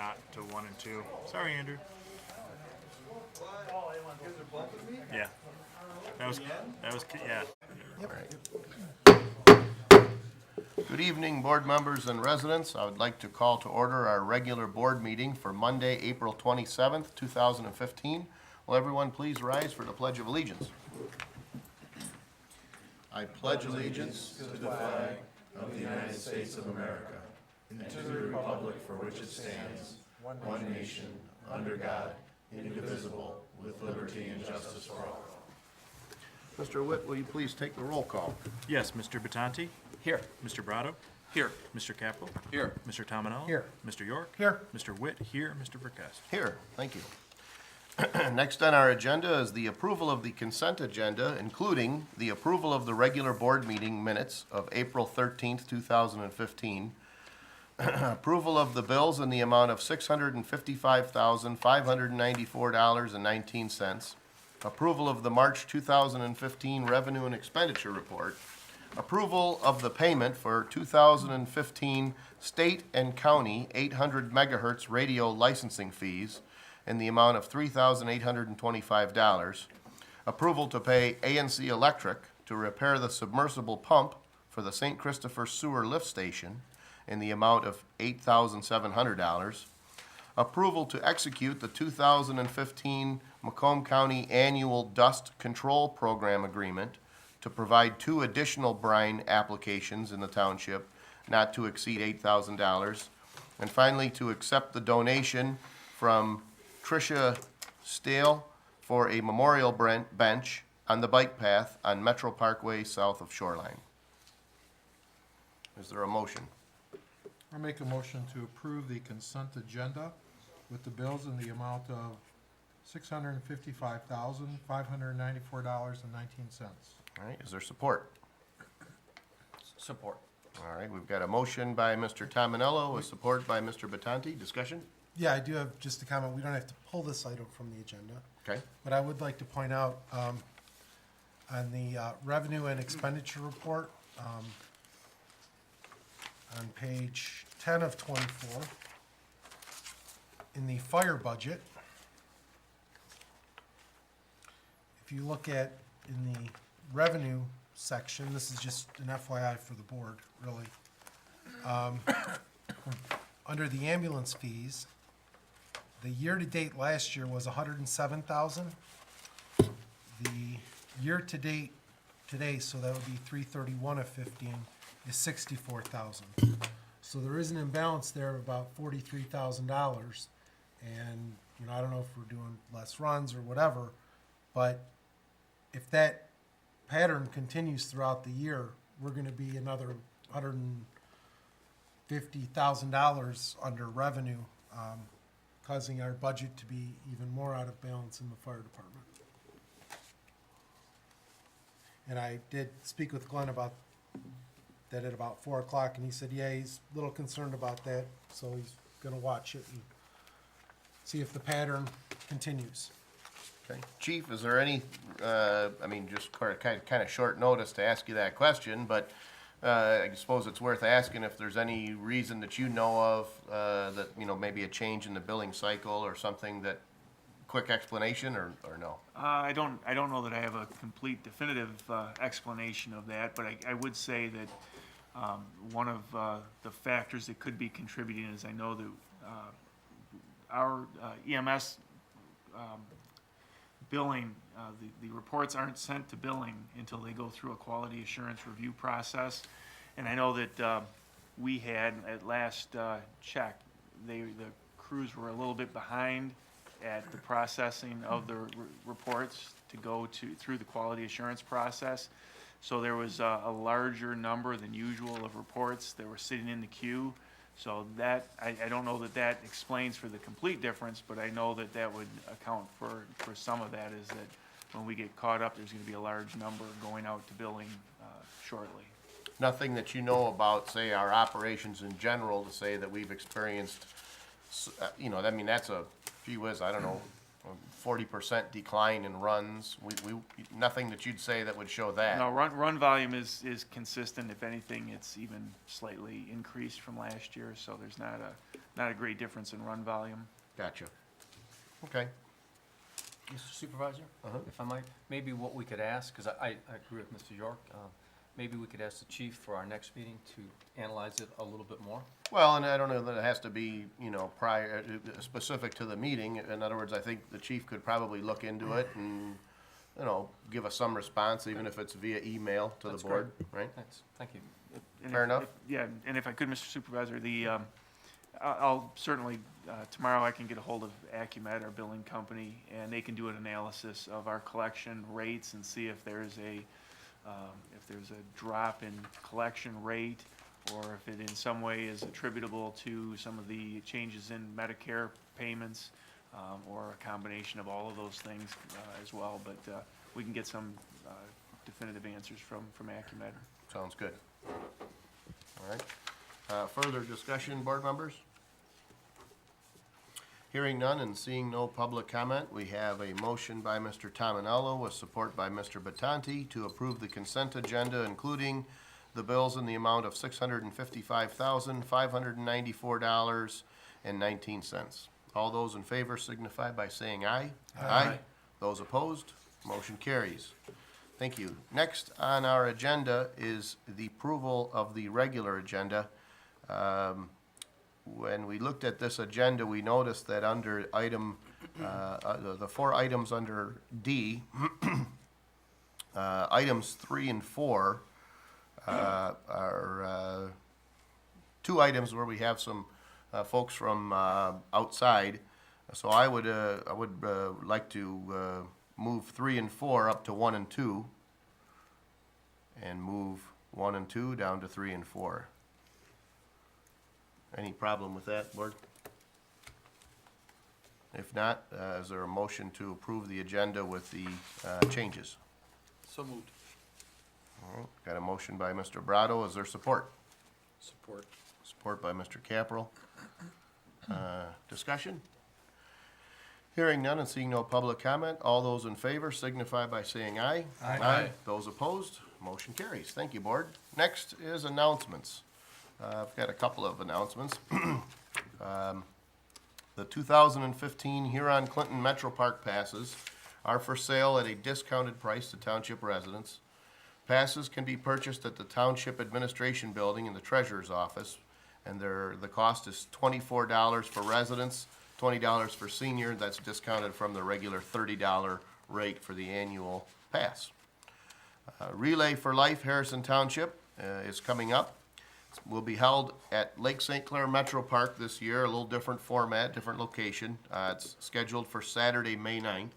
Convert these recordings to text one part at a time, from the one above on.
not to 1 and 2. Sorry, Andrew. Yeah. Yeah. Good evening, board members and residents. I would like to call to order our regular board meeting for Monday, April 27th, 2015. Will everyone please rise for the Pledge of Allegiance? I pledge allegiance to the flag of the United States of America, and to the republic for which it stands, one nation, under God, indivisible, with liberty and justice for all. Mr. Witt, will you please take the roll call? Yes, Mr. Battanti? Here. Mr. Brado? Here. Mr. Capel? Here. Mr. Tominello? Here. Mr. York? Here. Mr. Witt here. Mr. Verkest? Here, thank you. Next on our agenda is the approval of the consent agenda, including the approval of the regular board meeting minutes of April 13th, 2015, approval of the bills in the amount of $655,594.19, approval of the March 2015 revenue and expenditure report, approval of the payment for 2015 state and county 800 megahertz radio licensing fees in the amount of $3,825, approval to pay ANC Electric to repair the submersible pump for the St. Christopher Sewer Lift Station in the amount of $8,700, approval to execute the 2015 Macomb County Annual Dust Control Program Agreement to provide 2 additional brine applications in the township not to exceed $8,000, and finally to accept the donation from Tricia Stale for a memorial bench on the bike path on Metro Parkway south of Shoreline. Is there a motion? I'll make a motion to approve the consent agenda with the bills in the amount of $655,594.19. All right, is there support? Support. All right, we've got a motion by Mr. Tominello, with support by Mr. Battanti. Discussion? Yeah, I do have just a comment. We don't have to pull this item from the agenda, Okay. but I would like to point out on the revenue and expenditure report, on page 10 of 24, in the fire budget, if you look at in the revenue section, this is just an FYI for the board, really. Under the ambulance fees, the year-to-date last year was $107,000. The year-to-date today, so that would be 3/31 of 15, is $64,000. So there is an imbalance there of about $43,000. And, I don't know if we're doing less runs or whatever, but if that pattern continues throughout the year, we're gonna be another $150,000 under revenue, causing our budget to be even more out of balance in the fire department. And I did speak with Glenn about that at about 4 o'clock, and he said, yeah, he's a little concerned about that, so he's gonna watch it and see if the pattern continues. Okay. Chief, is there any, just kind of short notice to ask you that question, but I suppose it's worth asking if there's any reason that you know of that, maybe a change in the billing cycle or something that, quick explanation or no? I don't know that I have a complete definitive explanation of that, but I would say that one of the factors that could be contributing is I know that our EMS billing, the reports aren't sent to billing until they go through a quality assurance review process. And I know that we had, at last check, the crews were a little bit behind at the processing of the reports to go through the quality assurance process. So there was a larger number than usual of reports that were sitting in the queue. So that, I don't know that that explains for the complete difference, but I know that that would account for some of that, is that when we get caught up, there's gonna be a large number going out to billing shortly. Nothing that you know about, say, our operations in general to say that we've experienced, that's a, gee whiz, I don't know, 40% decline in runs. Nothing that you'd say that would show that. No, run volume is consistent. If anything, it's even slightly increased from last year, so there's not a great difference in run volume. Gotcha. Okay. Mr. Supervisor, if I might, maybe what we could ask, because I agree with Mr. York, maybe we could ask the chief for our next meeting to analyze it a little bit more. Well, and I don't know that it has to be, prior, specific to the meeting. In other words, I think the chief could probably look into it and, give us some response, even if it's via email to the That's board, right? Thanks, thank you. And Fair enough. Yeah, and if I could, Mr. Supervisor, I'll certainly, tomorrow I can get a hold of Acumet, our billing company, and they can do an analysis of our collection rates and see if there's a drop in collection rate, or if it in some way is attributable to some of the changes in Medicare payments, or a combination of all of those things as well. But we can get some definitive answers from Acumet. Sounds good. All right. Further discussion, board members? Hearing none and seeing no public comment, we have a motion by Mr. Tominello with support by Mr. Batanti to approve the consent agenda, including the bills in the amount of $655,594.19. All those in favor signify by saying aye. Aye. Those opposed, motion carries. Thank you. Next on our agenda is the approval of the regular agenda. When we looked at this agenda, we noticed that under item, the 4 items under D, items 3 and 4 are 2 items where we have some folks from outside. So I would like to move 3 and 4 up to 1 and 2, and move 1 and 2 down to 3 and 4. Any problem with that, board? If not, is there a motion to approve the agenda with the changes? So moved. All right, got a motion by Mr. Brado. Is there support? Support. Support by Mr. Capral. Discussion? Hearing none and seeing no public comment, all those in favor signify by saying aye. Aye. Those opposed, motion carries. Thank you, board. Next is announcements. I've got a couple of announcements. The 2015 Huron-Clinton Metro Park passes are for sale at a discounted price to township residents. Passes can be purchased at the Township Administration Building in the Treasurer's Office, and the cost is $24 for residents, $20 for senior. That's discounted from the regular $30 rate for the annual pass. Relay for Life Harrison Township is coming up. Will be held at Lake St. Clair Metro Park this year, a little different format, different location. It's scheduled for Saturday, May 9th.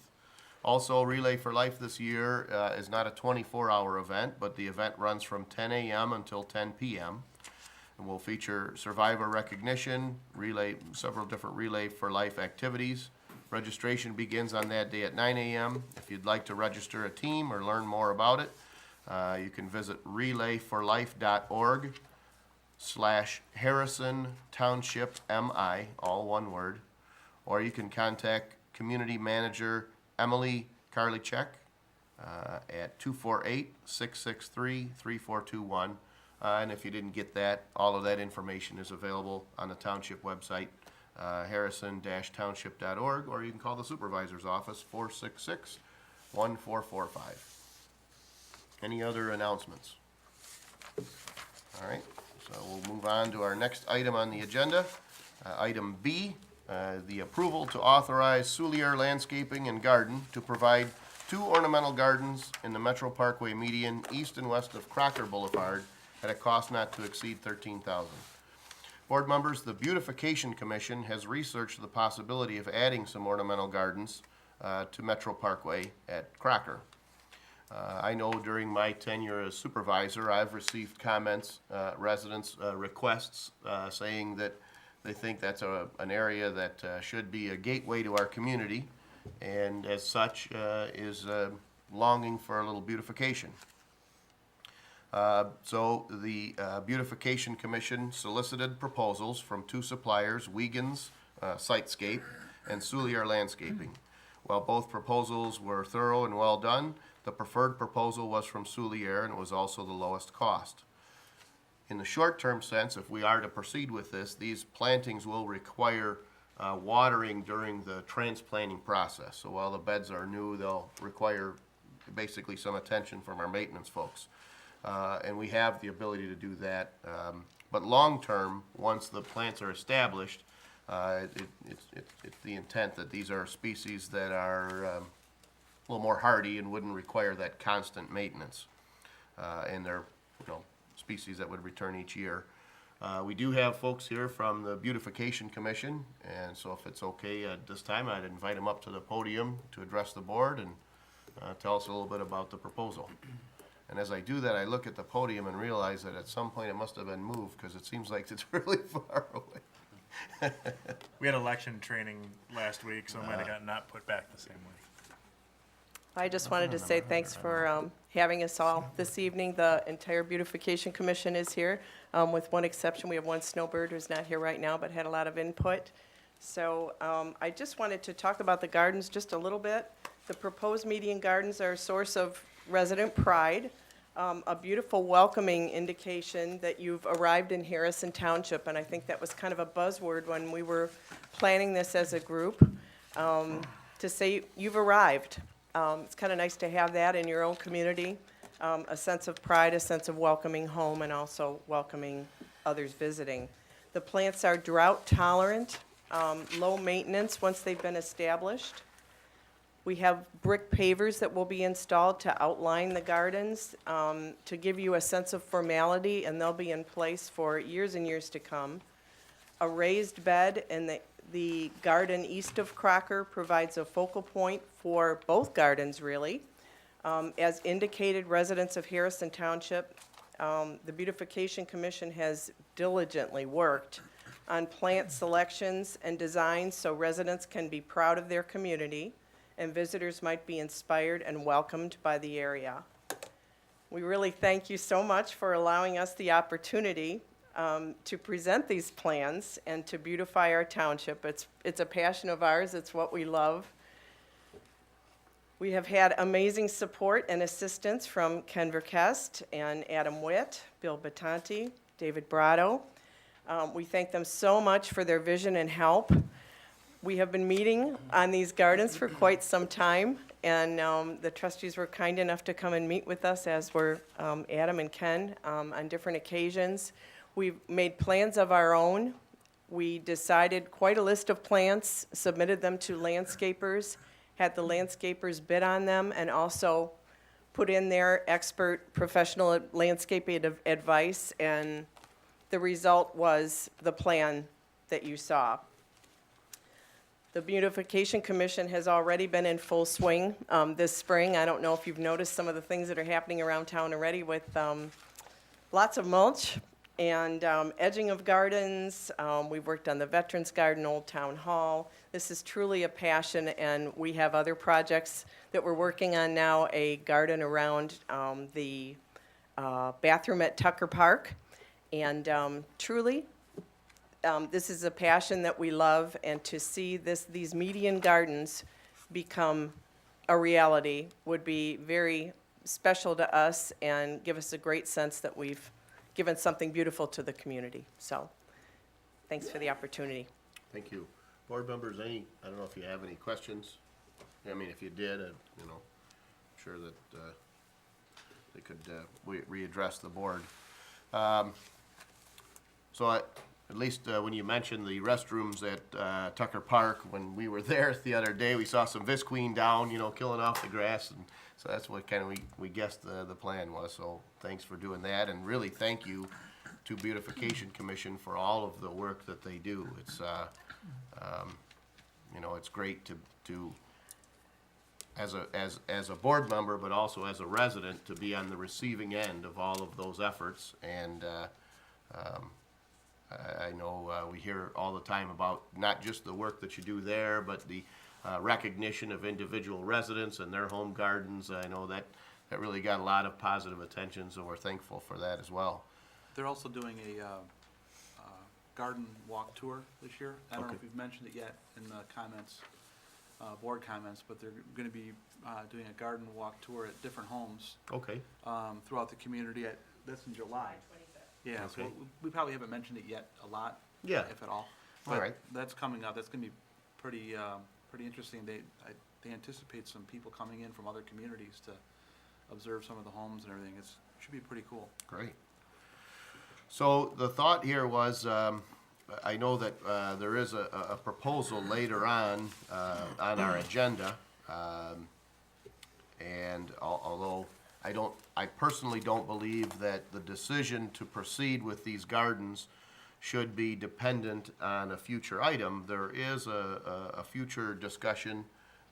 Also, Relay for Life this year is not a 24-hour event, but the event runs from 10 a.m. until 10 p.m. and will feature survivor recognition, several different Relay for Life activities. Registration begins on that day at 9 a.m. If you'd like to register a team or learn more about it, you can visit relayforlife.org/Harrison Township MI, all one word, or you can contact Community Manager Emily Karlichek at 248-663-3421. And if you didn't get that, all of that information is available on the township website, harrison-township.org, or you can call the supervisor's office, 466-1445. Any other announcements? All right, so we'll move on to our next item on the agenda. Item B, the approval to authorize Soulier Landscaping and Garden to provide 2 ornamental gardens in the Metro Parkway median east and west of Crocker Boulevard at a cost not to exceed $13,000. Board members, the Beautification Commission has researched the possibility of adding some ornamental gardens to Metro Parkway at Crocker. I know during my tenure as supervisor, I've received comments, residents' requests saying that they think that's an area that should be a gateway to our community, and as such is longing for a little beautification. So the Beautification Commission solicited proposals from 2 suppliers, Wiegand's Sitescape and Soulier Landscaping. While both proposals were thorough and well done, the preferred proposal was from Soulier and was also the lowest cost. In the short-term sense, if we are to proceed with this, these plantings will require watering during the transplanting process. So while the beds are new, they'll require basically some attention from our maintenance folks. And we have the ability to do that. But long-term, once the plants are established, it's the intent that these are species that are a little more hardy and wouldn't require that constant maintenance. And they're, species that would return each year. We do have folks here from the Beautification Commission, and so if it's okay at this time, I'd invite them up to the podium to address the board and tell us a little bit about the proposal. And as I do that, I look at the podium and realize that at some point it must have been moved, because it seems like it's really far away. We had election training last week, so it might have gotten not put back the same way. I just wanted to say thanks for having us all this evening. The entire Beautification Commission is here, with one exception. We have one snowbird who's not here right now, but had a lot of input. So I just wanted to talk about the gardens just a little bit. The proposed median gardens are a source of resident pride, a beautiful welcoming indication that you've arrived in Harrison Township, and I think that was kind of a buzzword when we were planning this as a group, to say you've arrived. It's kind of nice to have that in your own community, a sense of pride, a sense of welcoming home, and also welcoming others visiting. The plants are drought tolerant, low maintenance once they've been established. We have brick pavers that will be installed to outline the gardens, to give you a sense of formality, and they'll be in place for years and years to come. A raised bed in the garden east of Crocker provides a focal point for both gardens, really. As indicated, residents of Harrison Township, the Beautification Commission has diligently worked on plant selections and designs so residents can be proud of their community and visitors might be inspired and welcomed by the area. We really thank you so much for allowing us the opportunity to present these plans and to beautify our township. It's a passion of ours. It's what we love. We have had amazing support and assistance from Ken Verkest and Adam Witt, Bill Battanti, David Brado. We thank them so much for their vision and help. We have been meeting on these gardens for quite some time, and the trustees were kind enough to come and meet with us, as were Adam and Ken, on different occasions. We've made plans of our own. We decided quite a list of plants, submitted them to landscapers, had the landscapers bid on them, and also put in their expert professional landscaping advice, and the result was the plan that you saw. The Beautification Commission has already been in full swing this spring. I don't know if you've noticed some of the things that are happening around town already with lots of mulch and edging of gardens. We've worked on the Veterans Garden, Old Town Hall. This is truly a passion, and we have other projects that we're working on now, a garden around the bathroom at Tucker Park. And truly, this is a passion that we love, and to see these median gardens become a reality would be very special to us and give us a great sense that we've given something beautiful to the community. So, thanks for the opportunity. Thank you. Board members, I don't know if you have any questions. I mean, if you did, I'm sure that they could readdress the board. At least when you mentioned the restrooms at Tucker Park, when we were there the other day, we saw some visqueen down, killing off the grass, and so that's what kind of we guessed the plan was. So thanks for doing that, and really thank you to Beautification Commission for all of the work that they do. It's it's great to as a board member, but also as a resident, to be on the receiving end of all of those efforts. And I know we hear all the time about not just the work that you do there, but the recognition of individual residents and their home gardens. I know that really got a lot of positive attention, so we're thankful for that as well. They're also doing a garden walk tour this year. I don't know if you've mentioned it yet in the comments. board comments, but they're gonna be, doing a garden walk tour at different homes, Okay, throughout the community that's in July. Yeah, so Okay. we probably haven't mentioned it yet a lot. Yeah. If at all. All right. But that's coming up, that's gonna be pretty, pretty interesting. They anticipate some people coming in from other communities to observe some of the homes and everything. Should be pretty cool. great. So the thought here was, I know that there is a proposal later on our agenda. And although I personally don't believe that the decision to proceed with these gardens should be dependent on a future item, there is a future discussion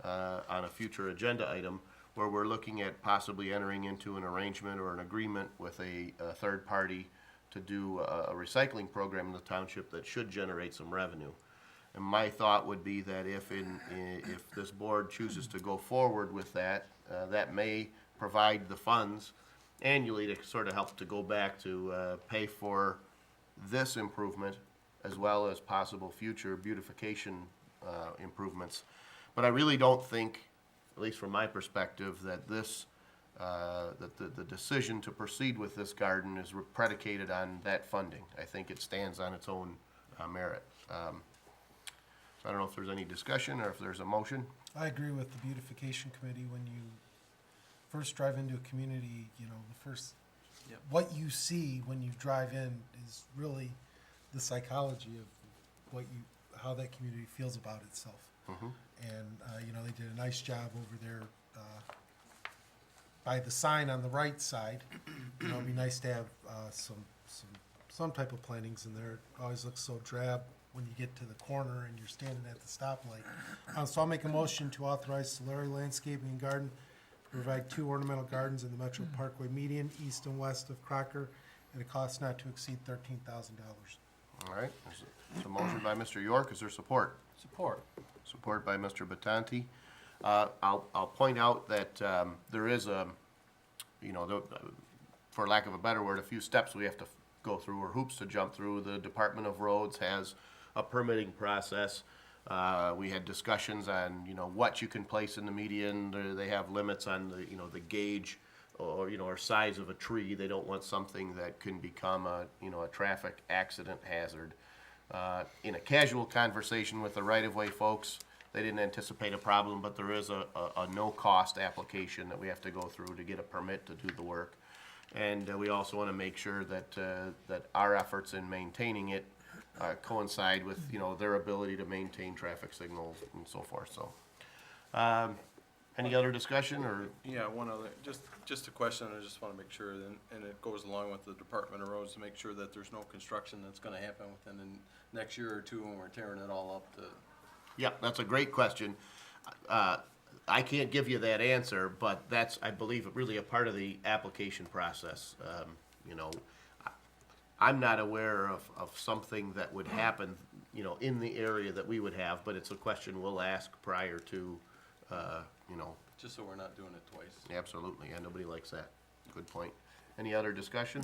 on a future agenda item where we're looking at possibly entering into an arrangement or an agreement with a third party to do a recycling program in the township that should generate some revenue. And my thought would be that if this board chooses to go forward with that, that may provide the funds annually to sort of help to go back to pay for this improvement as well as possible future beautification improvements. But I really don't think, at least from my perspective, that the decision to proceed with this garden is predicated on that funding. I think it stands on its own merit. So I don't know if there's any discussion or if there's a motion. I agree with the beautification committee. When you first drive into a community, you know, the first, Yep. what you see when you drive in is really the psychology of how that community feels about itself. Mhm. And, you know, they did a nice job over there, by the sign on the right side. You know, it'd be nice to have, some type of plantings in there. It always looks so drab when you get to the corner and you're standing at the stoplight. So I'll make a motion to authorize Solari Landscaping and Garden to provide 2 ornamental gardens in the Metro Parkway median, east and west of Crocker, at a cost not to exceed $13,000. All right, there's a motion by Mr. York. Is there support? Support. Support by Mr. Batanti. I'll point out that there is for lack of a better word, a few steps we have to go through or hoops to jump through. The Department of Roads has a permitting process. We had discussions on, what you can place in the median. They have limits on the gauge or size of a tree. They don't want something that can become a traffic accident hazard. In a casual conversation with the right-of-way folks, they didn't anticipate a problem, but there is a no-cost application that we have to go through to get a permit to do the work. And we also want to make sure that our efforts in maintaining it coincide with, their ability to maintain traffic signals and so forth, so. Any other discussion, or? Yeah, one other, just a question, I just wanna make sure, and it goes along with the Department of Roads, to make sure that there's no construction that's gonna happen within the next year or two when we're tearing it all up to. Yeah, that's a great question. I can't give you that answer, but that's, I believe, really a part of the application process. I'm not aware of something that would happen, in the area that we would have, but it's a question we'll ask prior to, Just so we're not doing it twice. Absolutely, and nobody likes that. Good point. Any other discussion?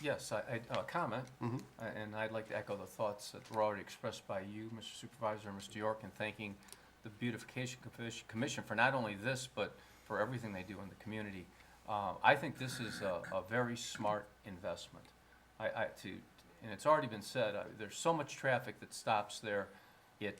Yes, comment, and I'd like to echo the thoughts that were already expressed by you, Mr. Supervisor, and Mr. York, and thanking the Beautification Commission for not only this, but for everything they do in the community. I think this is a very smart investment. And it's already been said, there's so much traffic that stops there. It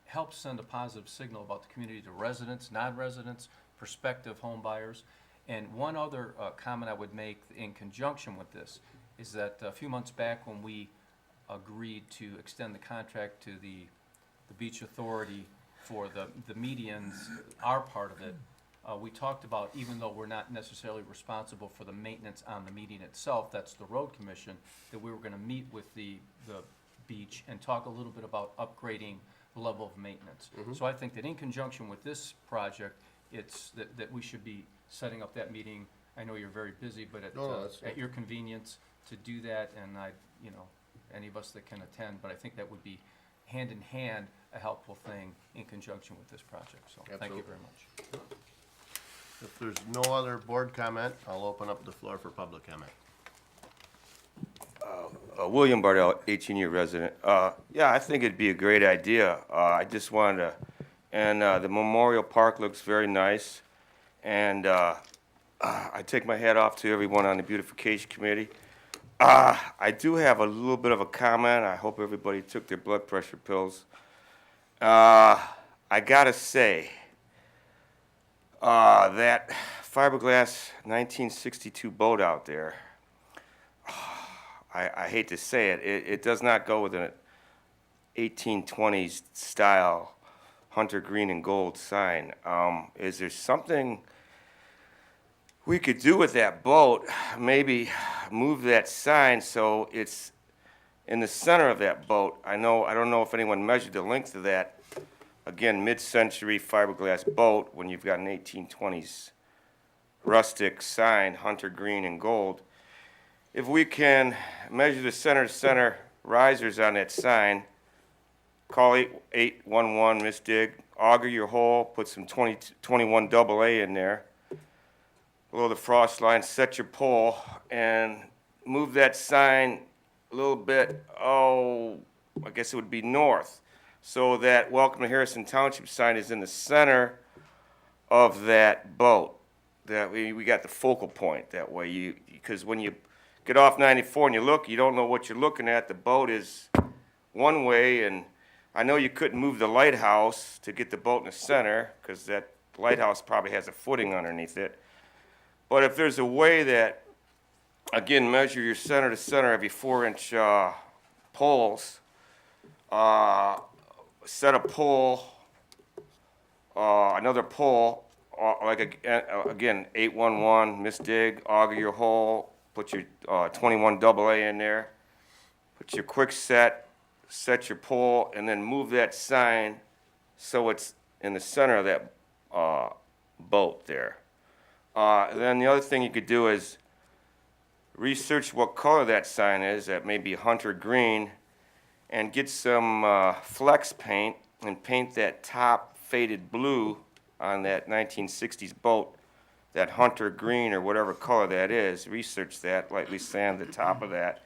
helps send a positive signal about the community to residents, non-residents, prospective home buyers. And one other comment I would make in conjunction with this is that a few months back when we agreed to extend the contract to the Beach Authority for the medians, our part of it, we talked about, even though we're not necessarily responsible for the maintenance on the median itself, that's the road commission, that we were gonna meet with the beach and talk a little bit about upgrading the level of maintenance. So I think that in conjunction with this project, it's that we should be setting up that meeting. I know you're very busy, but at your convenience to do that, and any of us that can attend, but I think that would be hand in hand a helpful thing in conjunction with this project, so thank you very much. If there's no other board comment, I'll open up the floor for public comment. William Bardell, 18-year resident. Yeah, I think it'd be a great idea. I just wanted to, and the Memorial Park looks very nice. And I take my hat off to everyone on the beautification committee. I do have a little bit of a comment. I hope everybody took their blood pressure pills. I gotta say, that fiberglass 1962 boat out there, I hate to say it, it does not go with an 1820s style hunter green and gold sign. Is there something we could do with that boat? Maybe move that sign so it's in the center of that boat. I don't know if anyone measured the length of that, again, mid-century fiberglass boat when you've got an 1820s rustic sign, hunter green and gold. If we can measure the center-to-center risers on that sign, call 811 Miss Dig, auger your hole, put some 21 AA in there, below the frost line, set your pole, and move that sign a little bit, I guess it would be north, so that Welcome to Harrison Township sign is in the center of that boat. That we got the focal point that way. Because when you get off 94 and you look, you don't know what you're looking at. The boat is one way, and I know you couldn't move the lighthouse to get the boat in the center, because that lighthouse probably has a footing underneath it. But if there's a way that, again, measure your center to center of your 4-inch poles, set a pole, another pole, again, 811, Miss Dig, auger your hole, put your 21 AA in there, put your quick set your pole, and then move that sign so it's in the center of that boat there. Then the other thing you could do is research what color that sign is. That may be hunter green, and get some flex paint and paint that top faded blue on that 1960s boat, that hunter green or whatever color that is. Research that, lightly sand the top of that,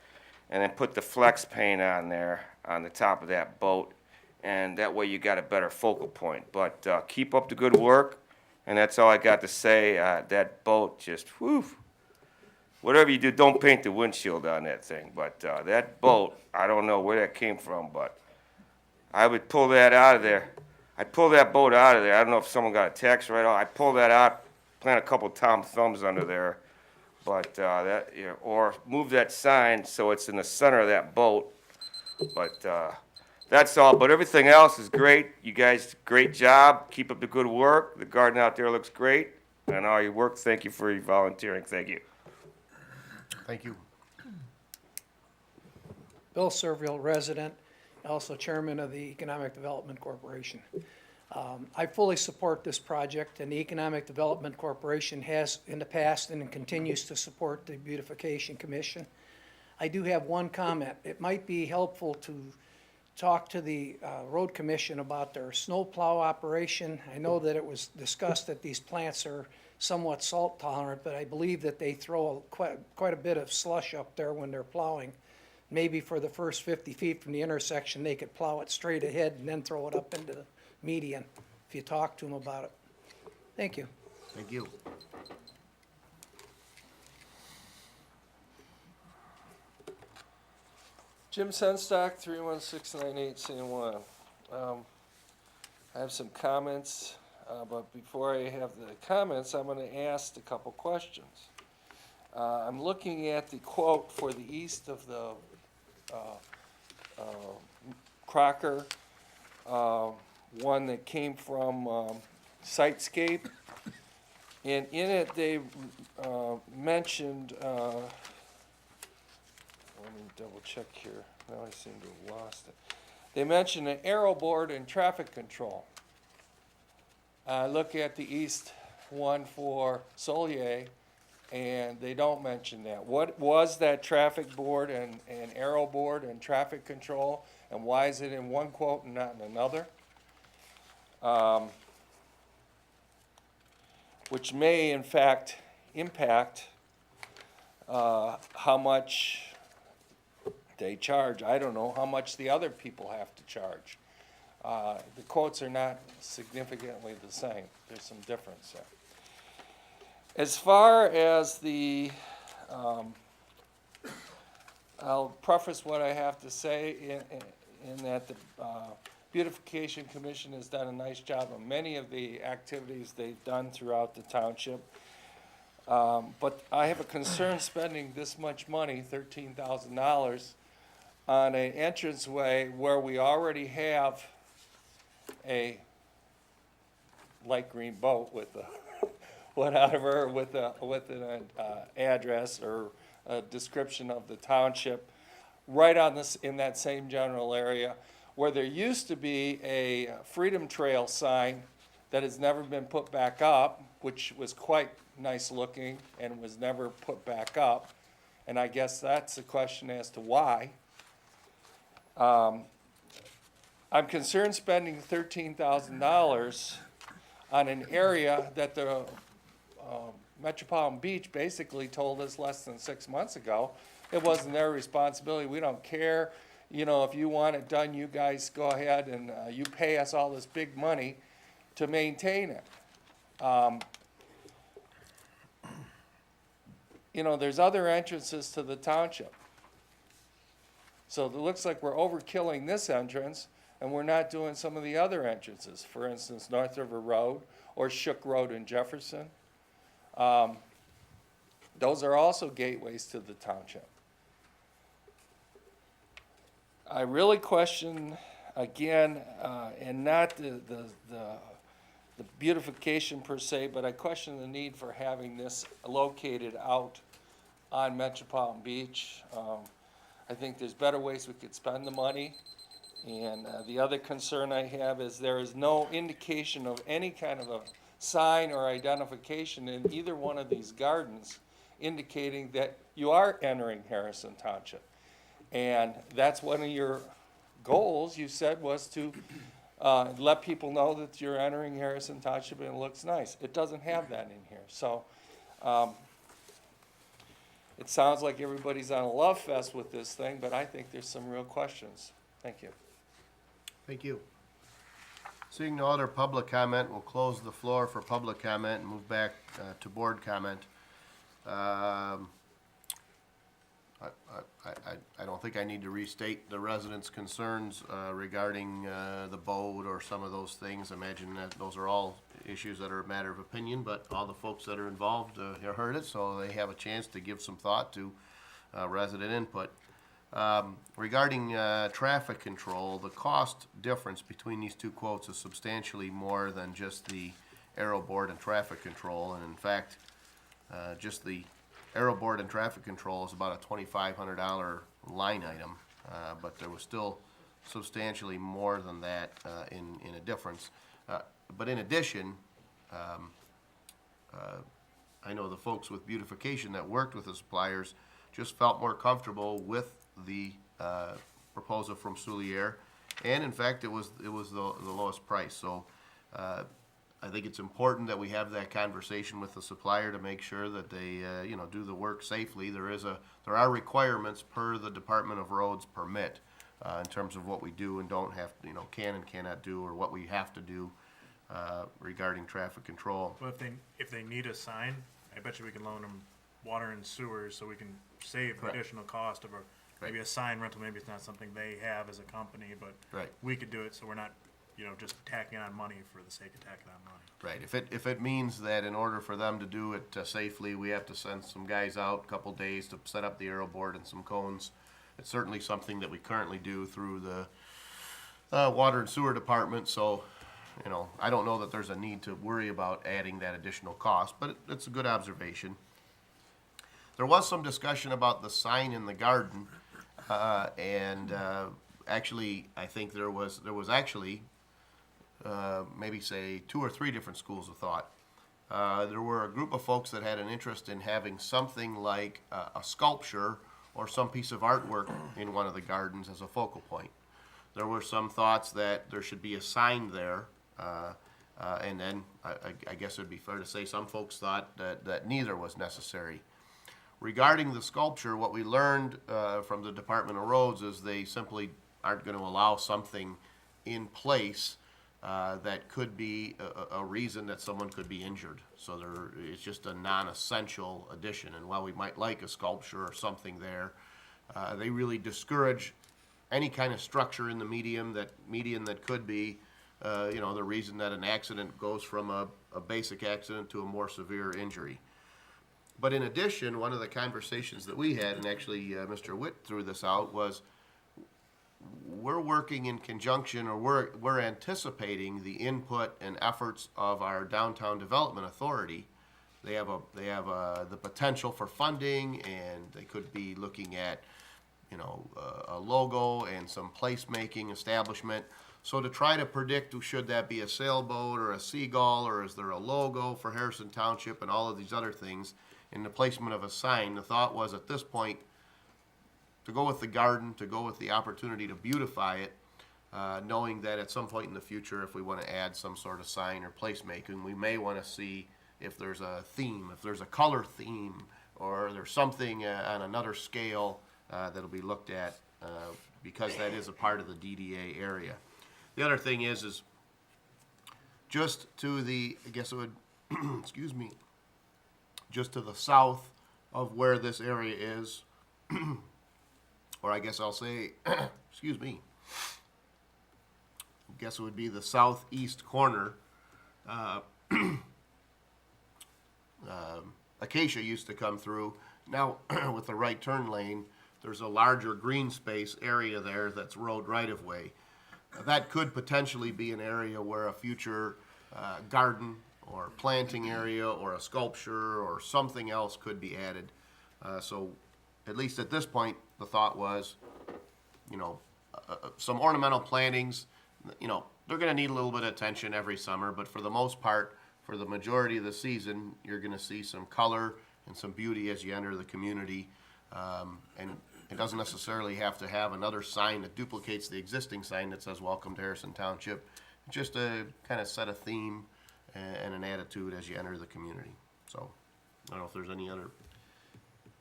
and then put the flex paint on there on the top of that boat, and that way you got a better focal point. But keep up the good work, and that's all I got to say. That boat just, whew. Whatever you do, don't paint the windshield on that thing. But that boat, I don't know where that came from, but I would pull that out of there. I'd pull that boat out of there. I don't know if someone got a tax write-off. I'd pull that out, plant a couple Tom Thumbs under there, but or move that sign so it's in the center of that boat. But that's all. But everything else is great. You guys, great job. Keep up the good work. The garden out there looks great, and all your work. Thank you for your volunteering. Thank you. Thank you. Bill Serville, resident, also chairman of the Economic Development Corporation. I fully support this project, and the Economic Development Corporation has in the past and continues to support the Beautification Commission. I do have one comment. It might be helpful to talk to the Road Commission about their snowplow operation. I know that it was discussed that these plants are somewhat salt tolerant, but I believe that they throw quite a bit of slush up there when they're plowing. Maybe for the first 50 feet from the intersection, they could plow it straight ahead and then throw it up into the median, if you talk to them about it. Thank you. Thank you. Jim Senstock, 31698 San Juan. I have some comments, but before I have the comments, I'm going to ask a couple questions. I'm looking at the quote for the east of the Crocker, one that came from Sitescape, and in it they mentioned, let me double check here, now I seem to have lost it. They mentioned an arrow board and traffic control. Look at the east one for Solier, and they don't mention that. What was that traffic board and arrow board and traffic control, and why is it in one quote and not in another? Which may in fact impact how much they charge. I don't know how much the other people have to charge. The quotes are not significantly the same. There's some difference there. As far as the, I'll preface what I have to say in that the Beautification Commission has done a nice job on many of the activities they've done throughout the township. But I have a concern spending this much money, $13,000, on an entranceway where we already have a light green boat with a, whatever, with an address or a description of the township, right on this, in that same general area, where there used to be a Freedom Trail sign that has never been put back up, which was quite nice looking and was never put back up. And I guess that's the question as to why. I'm concerned spending $13,000 on an area that the Metropolitan Beach basically told us less than 6 months ago. It wasn't their responsibility. We don't care. You know, if you want it done, you guys go ahead and you pay us all this big money to maintain it. You know, there's other entrances to the township. So it looks like we're overkilling this entrance, and we're not doing some of the other entrances. For instance, North River Road or Shook Road in Jefferson. Those are also gateways to the township. I really question, again, and not the beautification per se, but I question the need for having this located out on Metropolitan Beach. I think there's better ways we could spend the money. And the other concern I have is there is no indication of any kind of a sign or identification in either one of these gardens indicating that you are entering Harrison Township. And that's one of your goals, you said, was to let people know that you're entering Harrison Township and it looks nice. It doesn't have that in here. So it sounds like everybody's on a love fest with this thing, but I think there's some real questions. Thank you. Thank you. Seeing no other public comment, we'll close the floor for public comment and move back to board comment. I don't think I need to restate the residents' concerns regarding the boat or some of those things. I imagine that those are all issues that are a matter of opinion, but all the folks that are involved heard it, so they have a chance to give some thought to resident input. Regarding traffic control, the cost difference between these two quotes is substantially more than just the aero board and traffic control, and in fact, just the aero board and traffic control is about a $2,500 line item, but there was still substantially more than that in a difference. But in addition, I know the folks with beautification that worked with the suppliers just felt more comfortable with the proposal from Soulier, and in fact, it was the lowest price. So I think it's important that we have that conversation with the supplier to make sure that they do the work safely. There are requirements per the Department of Roads permit in terms of what we do and don't have, can and cannot do, or what we have to do regarding traffic control. Well, if they need a sign, I bet you we can loan them water and sewers, so we can save the additional cost of maybe a sign rental. Maybe it's not something they have as a company, but we could do it, so we're not, just tacking on money for the sake of tacking on money. Right. If it means that in order for them to do it safely, we have to send some guys out a couple days to set up the aero board and some cones, it's certainly something that we currently do through the water and sewer department. So, I don't know that there's a need to worry about adding that additional cost, but it's a good observation. There was some discussion about the sign in the garden, and actually, I think there was actually maybe say 2 or 3 different schools of thought. There were a group of folks that had an interest in having something like a sculpture or some piece of artwork in one of the gardens as a focal point. There were some thoughts that there should be a sign there, and then I guess it would be fair to say some folks thought that neither was necessary. Regarding the sculpture, what we learned from the Department of Roads is they simply aren't going to allow something in place that could be a reason that someone could be injured. So it's just a non-essential addition. And while we might like a sculpture or something there, they really discourage any kind of structure in the median that could be, the reason that an accident goes from a basic accident to a more severe injury. But in addition, one of the conversations that we had, and actually Mr. Witt threw this out, was we're working in conjunction, or we're anticipating the input and efforts of our Downtown Development Authority. They have the potential for funding, and they could be looking at, a logo and some placemaking establishment. So to try to predict, should that be a sailboat or a seagull, or is there a logo for Harrison Township and all of these other things in the placement of a sign, the thought was at this point to go with the garden, to go with the opportunity to beautify it, knowing that at some point in the future, if we want to add some sort of sign or placemaking, we may want to see if there's a theme, if there's a color theme, or there's something on another scale that'll be looked at, because that is a part of the DDA area. The other thing is just to the, I guess it would, excuse me, just to the south of where this area is, or I guess I'll say, excuse me, I guess it would be the southeast corner. Acacia used to come through. Now, with the right turn lane, there's a larger green space area there that's road right-of-way. That could potentially be an area where a future garden or planting area or a sculpture or something else could be added. So at least at this point, the thought was, some ornamental plantings, they're going to need a little bit of attention every summer, but for the most part, for the majority of the season, you're going to see some color and some beauty as you enter the community. And it doesn't necessarily have to have another sign that duplicates the existing sign that says "Welcome to Harrison Township." Just to kind of set a theme and an attitude as you enter the community. So, I don't know if there's any other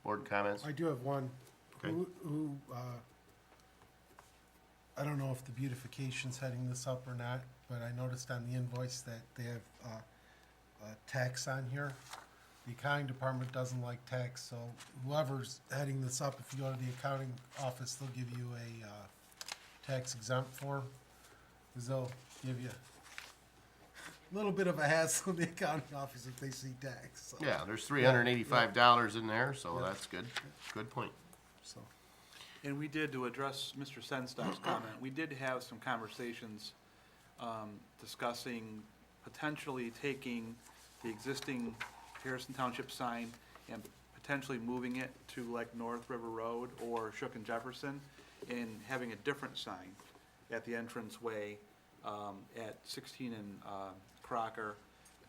board comments. I do have one. Okay. I don't know if the beautification's heading this up or not, but I noticed on the invoice that they have tax on here. The accounting department doesn't like tax, so whoever's heading this up, if you go to the accounting office, they'll give you a tax exempt form, because they'll give you a little bit of a hassle in the accounting office if they see tax. So. Yeah, there's $385 in there, so that's good. Good point. So. And we did, to address Mr. Senstock's comment, we did have some conversations discussing potentially taking the existing Harrison Township sign and potentially moving it to like North River Road or Shook and Jefferson, and having a different sign at the entranceway at 16 and Crocker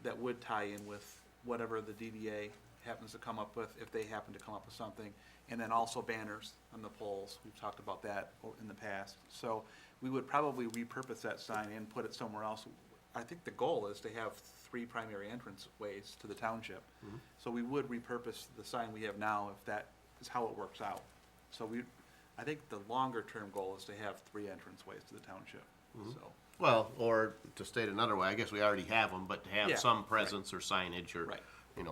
that would tie in with whatever the DDA happens to come up with, if they happen to come up with something. And then also banners on the poles. We've talked about that in the past. So we would probably repurpose that sign and put it somewhere else. I think the goal is to have 3 primary entrance ways to the township. Mm-hmm. So we would repurpose the sign we have now if that is how it works out. So I think the longer term goal is to have 3 entrance ways to the township, so. Well, or to state another way, I guess we already have them, but to have Yeah, some presence or signage or, Right.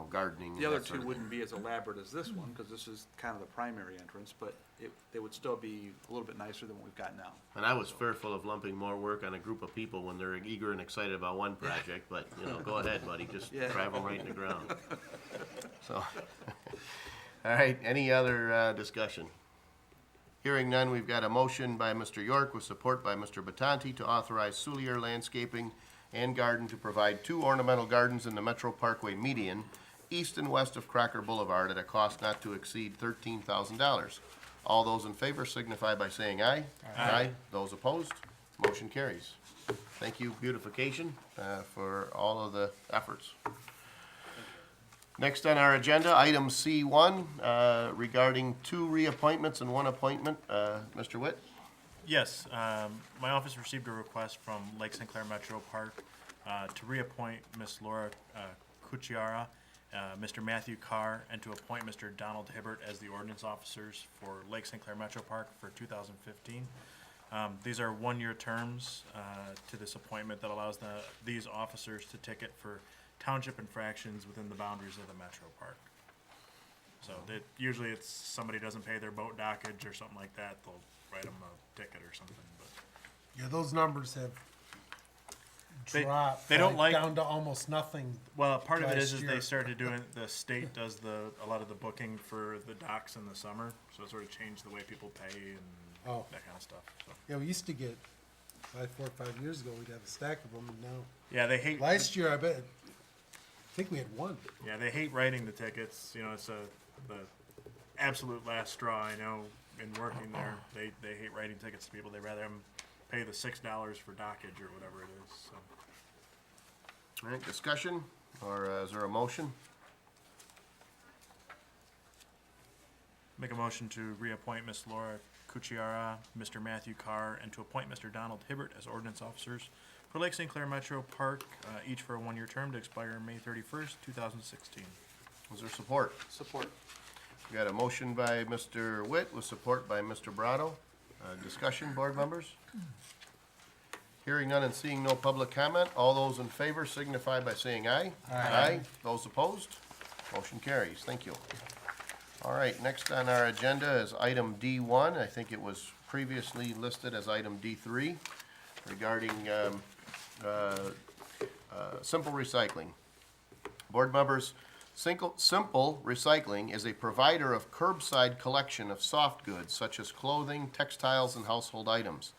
Gardening. The other that sort two of wouldn't be as elaborate as this one, because this is kind of the primary entrance, but they would still be a little bit nicer than what we've got now. And I was fearful of lumping more work on a group of people when they're eager and excited about one project, but, go ahead, buddy, just Yeah. drive them right in the ground. So, all right, any other discussion? Hearing none, we've got a motion by Mr. York with support by Mr. Batanti to authorize Soulier Landscaping and Garden to provide 2 ornamental gardens in the Metro Parkway median, east and west of Crocker Boulevard, at a cost not to exceed $13,000. All those in favor signify by saying aye. Aye. Those opposed, motion carries. Thank you, Beautification, for all of the efforts. Next on our agenda, item C1, regarding 2 reappointments and 1 appointment. Mr. Witt? Yes, my office received a request from Lake St. Clair Metro Park to reappoint Miss Laura Cucciara Mr. Matthew Carr, and to appoint Mr. Donald Hibbert as the ordinance officers for Lake St. Clair Metro Park for 2015. These are one-year terms to this appointment that allows these officers to ticket for township infractions within the boundaries of the Metro Park. So usually it's somebody doesn't pay their boat dockage or something like that, they'll write them a ticket or something, but. Yeah, those numbers have They- dropped. they don't like- down to almost nothing. Well, part of it is last they year. started doing, the state does a lot of the booking for the docks in the summer, so it sort of changed the way people pay and Oh. that kind of stuff, so. Yeah, we used to get 4 or 5 years ago, we'd have a stack of them, and now, Yeah, they hate. last year, I think we had one. Yeah, they hate writing the tickets, it's the absolute last straw, I know, in working there, they hate writing tickets to people, they'd rather them pay the $6 for dockage or whatever it is, so. All right, discussion, or is there a motion? Make a motion to reappoint Ms. Laura Cucciara, Mr. Matthew Carr, and to appoint Mr. Donald Hibbert as ordinance officers for Lake St. Clair Metro Park, each for a one-year term to expire May 31st, 2016. Was there support? Support. We got a motion by Mr. Witt with support by Mr. Brado. Discussion, board members? Hearing none and seeing no public comment, all those in favor signify by saying aye. Aye. Those opposed? Motion carries. Thank you. All right, next on our agenda is item D1. I think it was previously listed as item D3 regarding simple recycling. Board members, Simple Recycling is a provider of curbside collection of soft goods such as clothing, textiles, and household items.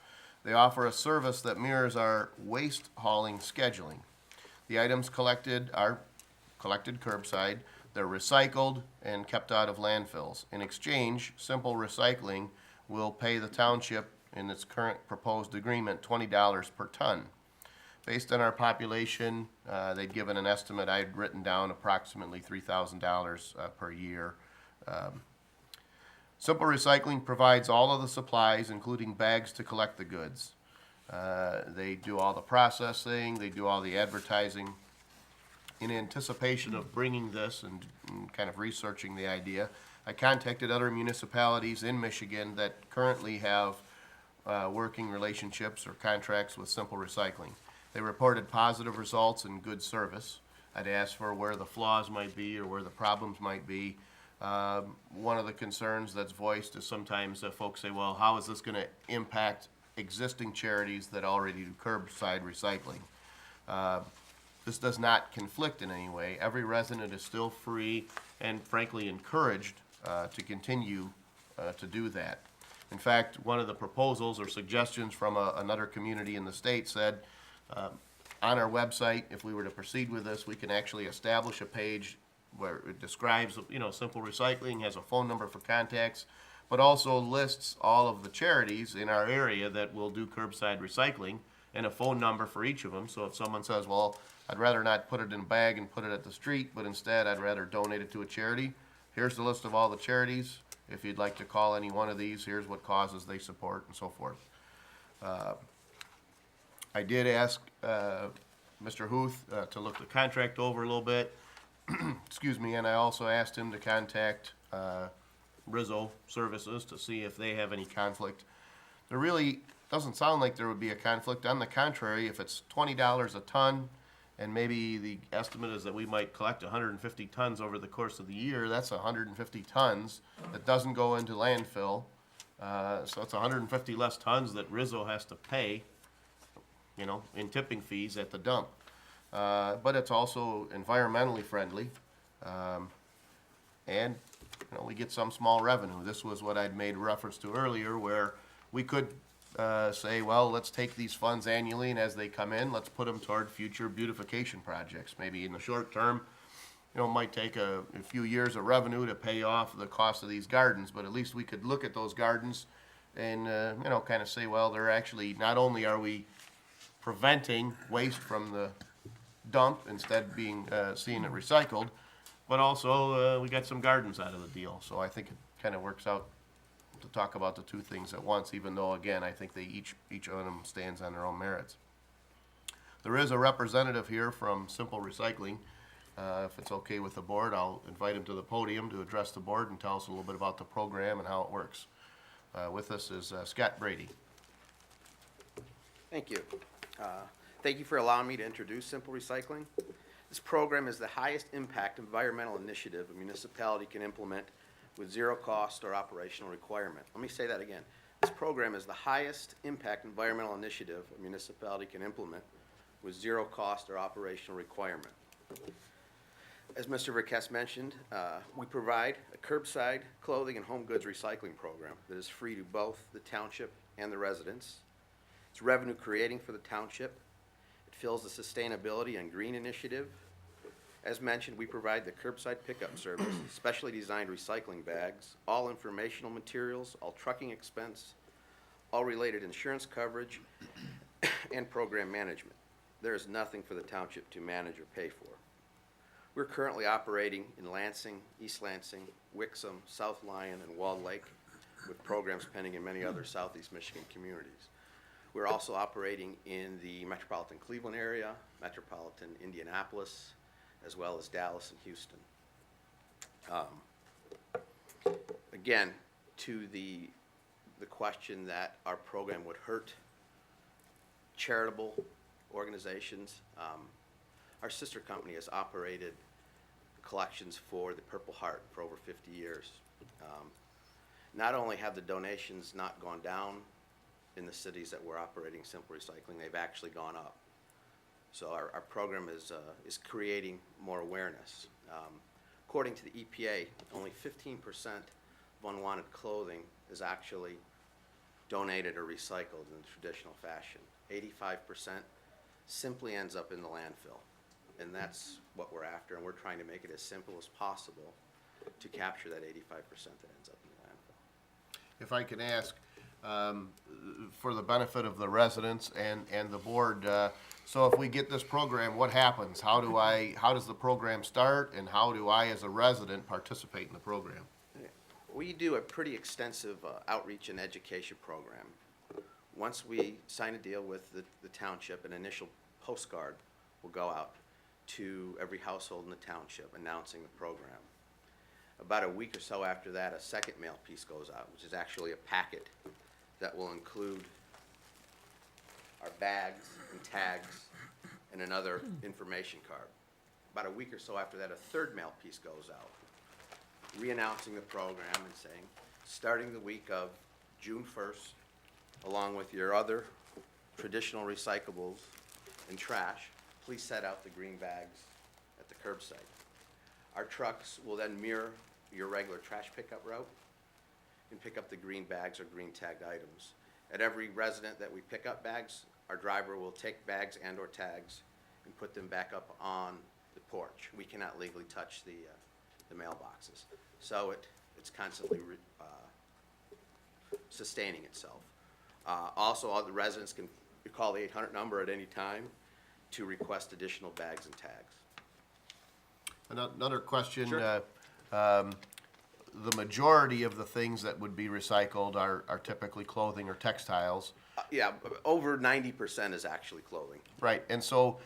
They offer a service that mirrors our waste hauling scheduling. The items collected are collected curbside, they're recycled and kept out of landfills. In exchange, Simple Recycling will pay the township in its current proposed agreement $20 per ton. Based on our population, they'd given an estimate, I'd written down approximately $3,000 per year. Simple Recycling provides all of the supplies, including bags to collect the goods. They do all the processing, they do all the advertising. In anticipation of bringing this and kind of researching the idea, I contacted other municipalities in Michigan that currently have working relationships or contracts with Simple Recycling. They reported positive results and good service. I'd asked for where the flaws might be or where the problems might be. One of the concerns that's voiced is sometimes folks say, well, how is this going to impact existing charities that already do curbside recycling? This does not conflict in any way. Every resident is still free and frankly encouraged to continue to do that. In fact, one of the proposals or suggestions from another community in the state said, on our website, if we were to proceed with this, we can actually establish a page where it describes, Simple Recycling, has a phone number for contacts, but also lists all of the charities in our area that will do curbside recycling and a phone number for each of them. So if someone says, well, I'd rather not put it in a bag and put it at the street, but instead I'd rather donate it to a charity, here's the list of all the charities. If you'd like to call any one of these, here's what causes they support and so forth. I did ask Mr. Huth to look the contract over a little bit. Excuse me, and I also asked him to contact Rizzo Services to see if they have any conflict. There really doesn't sound like there would be a conflict. On the contrary, if it's $20 a ton, and maybe the estimate is that we might collect 150 tons over the course of the year, that's 150 tons that doesn't go into landfill. So it's 150 less tons that Rizzo has to pay, in tipping fees at the dump. But it's also environmentally friendly. And, we get some small revenue. This was what I'd made reference to earlier, where we could say, well, let's take these funds annually, and as they come in, let's put them toward future beautification projects. Maybe in the short term, it might take a few years of revenue to pay off the cost of these gardens, but at least we could look at those gardens and, kind of say, well, they're actually, not only are we preventing waste from the dump instead being seeing it recycled, but also we got some gardens out of the deal. So I think it kind of works out to talk about the two things at once, even though, again, I think they each of them stands on their own merits. There is a representative here from Simple Recycling, If it's okay with the board, I'll invite him to the podium to address the board and tell us a little bit about the program and how it works. With us is Scott Brady. Thank you. Thank you for allowing me to introduce Simple Recycling. This program is the highest impact environmental initiative a municipality can implement with zero cost or operational requirement. Let me say that again. This program is the highest impact environmental initiative a municipality can implement with zero cost or operational requirement. As Mr. Verkes mentioned, we provide a curbside clothing and home goods recycling program that is free to both the township and the residents. It's revenue creating for the township. It fills the sustainability and green initiative. As mentioned, we provide the curbside pickup service, specially designed recycling bags, all informational materials, all trucking expense, all related insurance coverage, and program management. There is nothing for the township to manage or pay for. We're currently operating in Lansing, East Lansing, Wixom, South Lyon, and Walled Lake, with programs pending in many other southeast Michigan communities. We're also operating in the metropolitan Cleveland area, metropolitan Indianapolis, as well as Dallas and Houston. Again, to the question that our program would hurt charitable organizations, our sister company has operated collections for the Purple Heart for over 50 years. Not only have the donations not gone down in the cities that we're operating Simple Recycling, they've actually gone up. So our program is creating more awareness. According to the EPA, only 15% of unwanted clothing is actually donated or recycled in the traditional fashion. 85% simply ends up in the landfill. And that's what we're after, and we're trying to make it as simple as possible to capture that 85% that ends up in the landfill. If I can ask, for the benefit of the residents and the board, so if we get this program, what happens? How does the program start, and how do I, as a resident, participate in the program? We do a pretty extensive outreach and education program. Once we sign a deal with the township, an initial postcard will go out to every household in the township announcing the program. About a week or so after that, a second mail piece goes out, which is actually a packet that will include our bags and tags and another information card. About a week or so after that, a third mail piece goes out, re-announcing the program and saying, starting the week of June 1st, along with your other traditional recyclables and trash, please set out the green bags at the curbside. Our trucks will then mirror your regular trash pickup route and pick up the green bags or green tagged items. At every resident that we pick up bags, our driver will take bags and or tags and put them back up on the porch. We cannot legally touch the mailboxes. So it's constantly sustaining itself. Also, all the residents can call the 800 number at any time to request additional bags and tags. Another question. Sure. The majority of the things that would be recycled are typically clothing or textiles. Yeah, over 90% is actually clothing. Right, and so,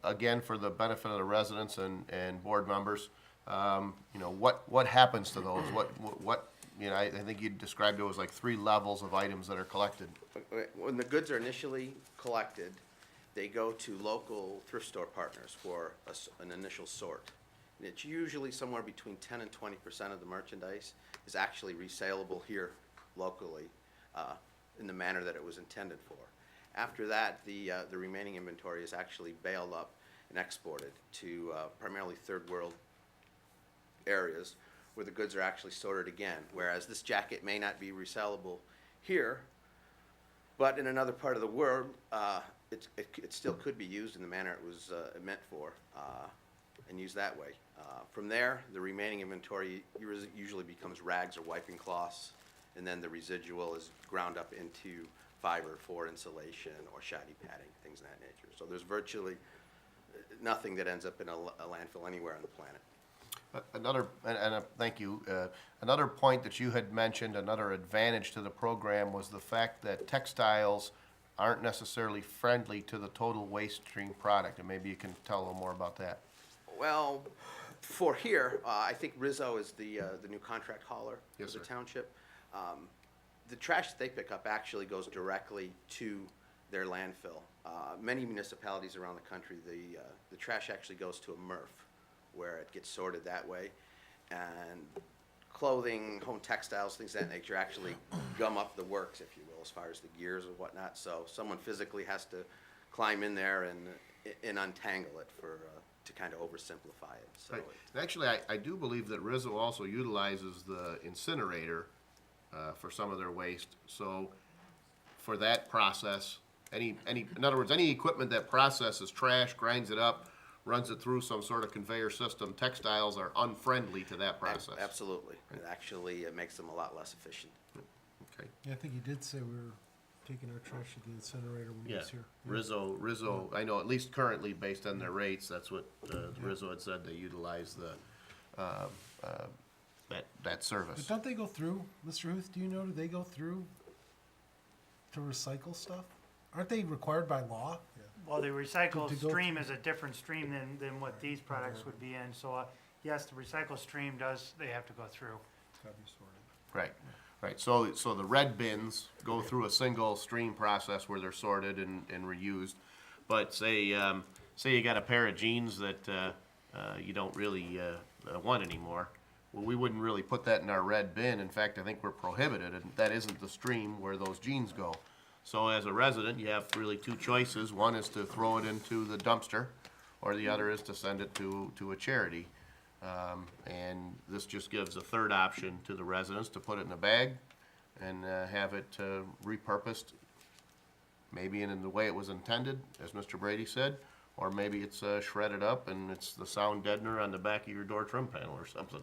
again, for the benefit of the residents and board members, what happens to those? I think you described it as like 3 levels of items that are collected. When the goods are initially collected, they go to local thrift store partners for an initial sort. And it's usually somewhere between 10 and 20% of the merchandise is actually resaleable here locally in the manner that it was intended for. After that, the remaining inventory is actually baled up and exported to primarily third world areas where the goods are actually sorted again, whereas this jacket may not be resellable here, but in another part of the world, it still could be used in the manner it was meant for and used that way. From there, the remaining inventory usually becomes rags or wiping cloths, and then the residual is ground up into fiber for insulation or shoddy padding, things of that nature. So there's virtually nothing that ends up in a landfill anywhere on the planet. Thank you. Another point that you had mentioned, another advantage to the program, was the fact that textiles aren't necessarily friendly to the total waste stream product, and maybe you can tell a little more about that. Well, for here, I think Rizzo is the new contract hauler Yes, for the sir. township. The trash that they pick up actually goes directly to their landfill. Many municipalities around the country, the trash actually goes to a MRF, where it gets sorted that way. And clothing, home textiles, things of that nature actually gum up the works, if you will, as far as the gears and whatnot. So someone physically has to climb in there and untangle it to kind of oversimplify it. So Right. And actually, I do believe that Rizzo also utilizes the incinerator for some of their waste. So for that process, in other words, any equipment that processes trash, grinds it up, runs it through some sort of conveyor system, textiles are unfriendly to that process. Absolutely. It actually makes them a lot less efficient. Okay. Yeah, I think he did say we were taking our trash to the incinerator when he Yeah, was here. Rizzo, I know at least currently, based on their rates, that's what Rizzo had said, they utilize that service. But don't they go through, Mr. Huth, do you know, do they go through to recycle stuff? Aren't they required by law? Well, the recycle To go stream is a different stream than what these products would be in, so, yes, the recycle stream they have to go through. It's gotta be sorted. Right, so the red bins go through a single stream process where they're sorted and reused. But say you got a pair of jeans that you don't really want anymore, well, we wouldn't really put that in our red bin. In fact, I think we're prohibited, and that isn't the stream where those jeans go. So as a resident, you have really two choices. One is to throw it into the dumpster, or the other is to send it to a charity. And this just gives a third option to the residents to put it in a bag and have it repurposed, maybe in the way it was intended, as Mr. Brady said, or maybe it's shredded up and it's the sound deadener on the back of your door trim panel or something.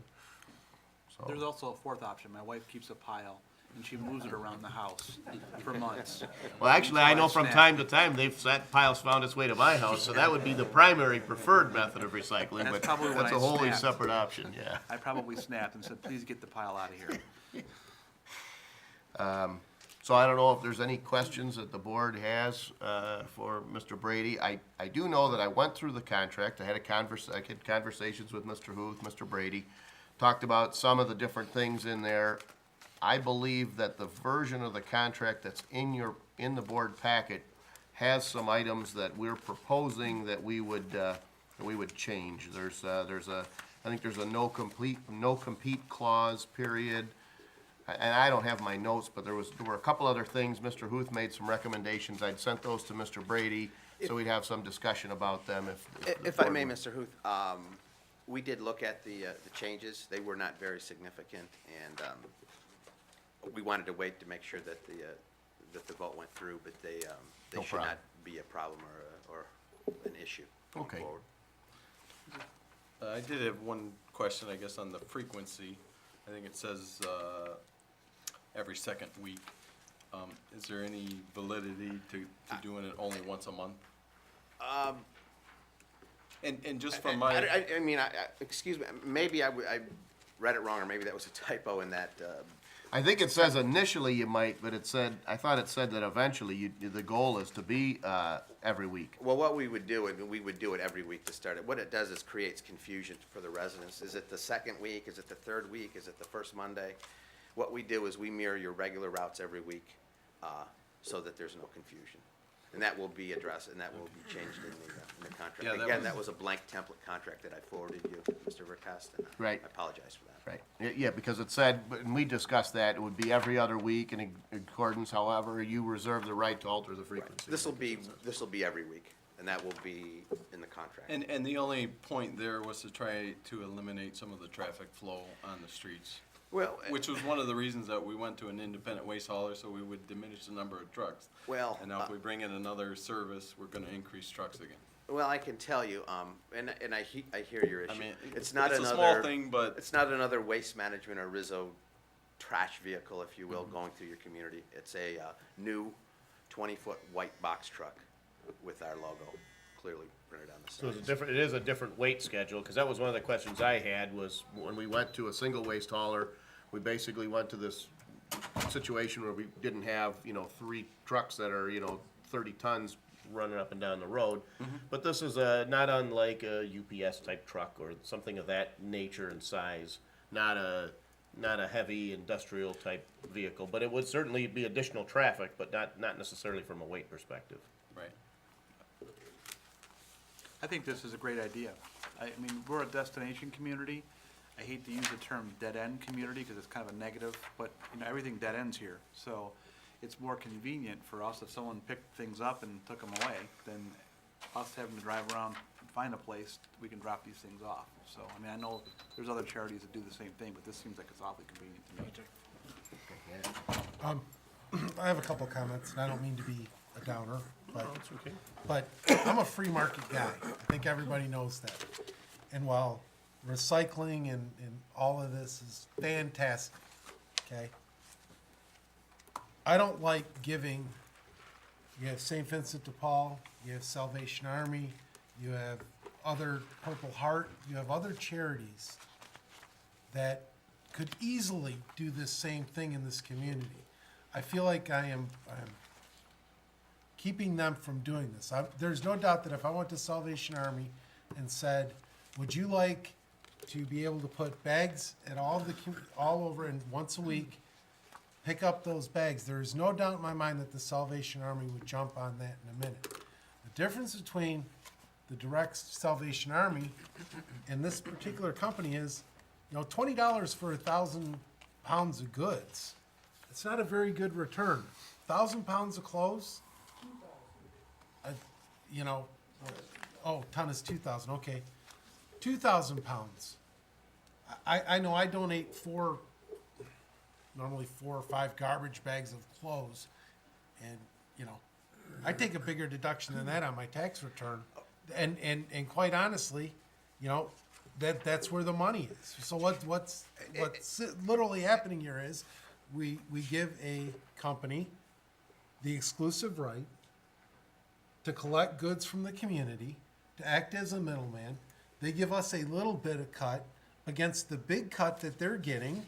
So, There's also a fourth option. My wife keeps a pile, and she moves it around the house for months. well, actually, So I know from snap. time to time, that pile's found its way to my house, so that would be the primary preferred method of recycling, That's but probably when that's a I wholly snapped. separate option, yeah. I probably snapped and said, please get the pile out of here. So I don't know if there's any questions that the board has for Mr. Brady. I do know that I went through the contract. I had conversations with Mr. Huth, Mr. Brady, talked about some of the different things in there. I believe that the version of the contract that's in the board packet has some items that we're proposing that we would change. I think there's a no compete clause, period. And I don't have my notes, but there were a couple other things. Mr. Huth made some recommendations. I'd sent those to Mr. Brady, so we'd have some discussion about them If I may, Mr. Huth, we did look at the changes. They were not very significant, and we wanted to wait to make sure that the vote went through, but they No should problem. not be a problem or an issue going Okay. forward. I did have one question, I guess, on the frequency. I think it says every second week. Is there any validity to doing it only once a month? And just from my, I mean, excuse me, maybe I read it wrong, or maybe that was a typo in that. I think it says initially you might, but I thought it said that eventually the goal is to be every week. Well, what we would do, we would do it every week to start it. What it does is creates confusion for the residents. Is it the second week? Is it the third week? Is it the first Monday? What we do is we mirror your regular routes every week, so that there's no confusion. And that will be addressed, and that will be changed in the contract. Yeah, that Again, was- that was a blank template contract that I forwarded you, Mr. Verkast, and Right. I apologize for that. Right, yeah, because it said, and we discussed that, it would be every other week in accordance, however, you reserve the right to alter the frequency. This will be every week, and that will be in the contract. and the only point there was to try to eliminate some of the traffic flow on the streets. Well, Which was one of the reasons that we went to an independent waste hauler, so we would diminish the number of trucks. well, And now if we bring in another service, we're gonna increase trucks again. well, I can tell you, and I hear your issue. I mean, It's not it's a another. small thing, but It's not another waste management or Rizzo trash vehicle, if you will, going through your community. It's a new 20-foot white box truck with our logo clearly printed on the So side. it is a different weight schedule, because that was one of the questions I had, was when we went to a single waste hauler, we basically went to this situation where we didn't have, 3 trucks that are, 30 tons running up and down the road. But this is not unlike a UPS type truck or something of that nature and size, not a heavy industrial type vehicle, but it would certainly be additional traffic, but not necessarily from a weight perspective. Right. I think this is a great idea. I mean, we're a destination community. I hate to use the term dead-end community because it's kind of a negative, but, you know, everything dead ends here. So it's more convenient for us if someone picked things up and took them away than us having to drive around and find a place we can drop these things off. So, I mean, I know there's other charities that do the same thing, but this seems like it's awfully convenient to me. I have a couple comments, and I don't mean to be a downer, but I'm a free market guy. I think everybody knows that. And while recycling and all of this is fantastic, okay? I don't like giving, you have St. Vincent de Paul, you have Salvation Army, you have other Purple Heart, you have other charities that could easily do this same thing in this community. I feel like I'm keeping them from doing this. There's no doubt that if I went to Salvation Army and said, would you like to be able to put bags at all over and once a week, pick up those bags, there is no doubt in my mind that the Salvation Army would jump on that in a minute. The difference between the direct Salvation Army and this particular company is, you know, $20 for 1,000 pounds of goods. It's not a very good return. 1,000 pounds of clothes, you know, ton is 2,000, okay. 2,000 pounds. I know I donate normally 4 or 5 garbage bags of clothes, and, you know, I take a bigger deduction than that on my tax return. And quite honestly, you know, that's where the money is. So what's literally happening here is we give a company the exclusive right to collect goods from the community, to act as a middleman. They give us a little bit of cut against the big cut that they're getting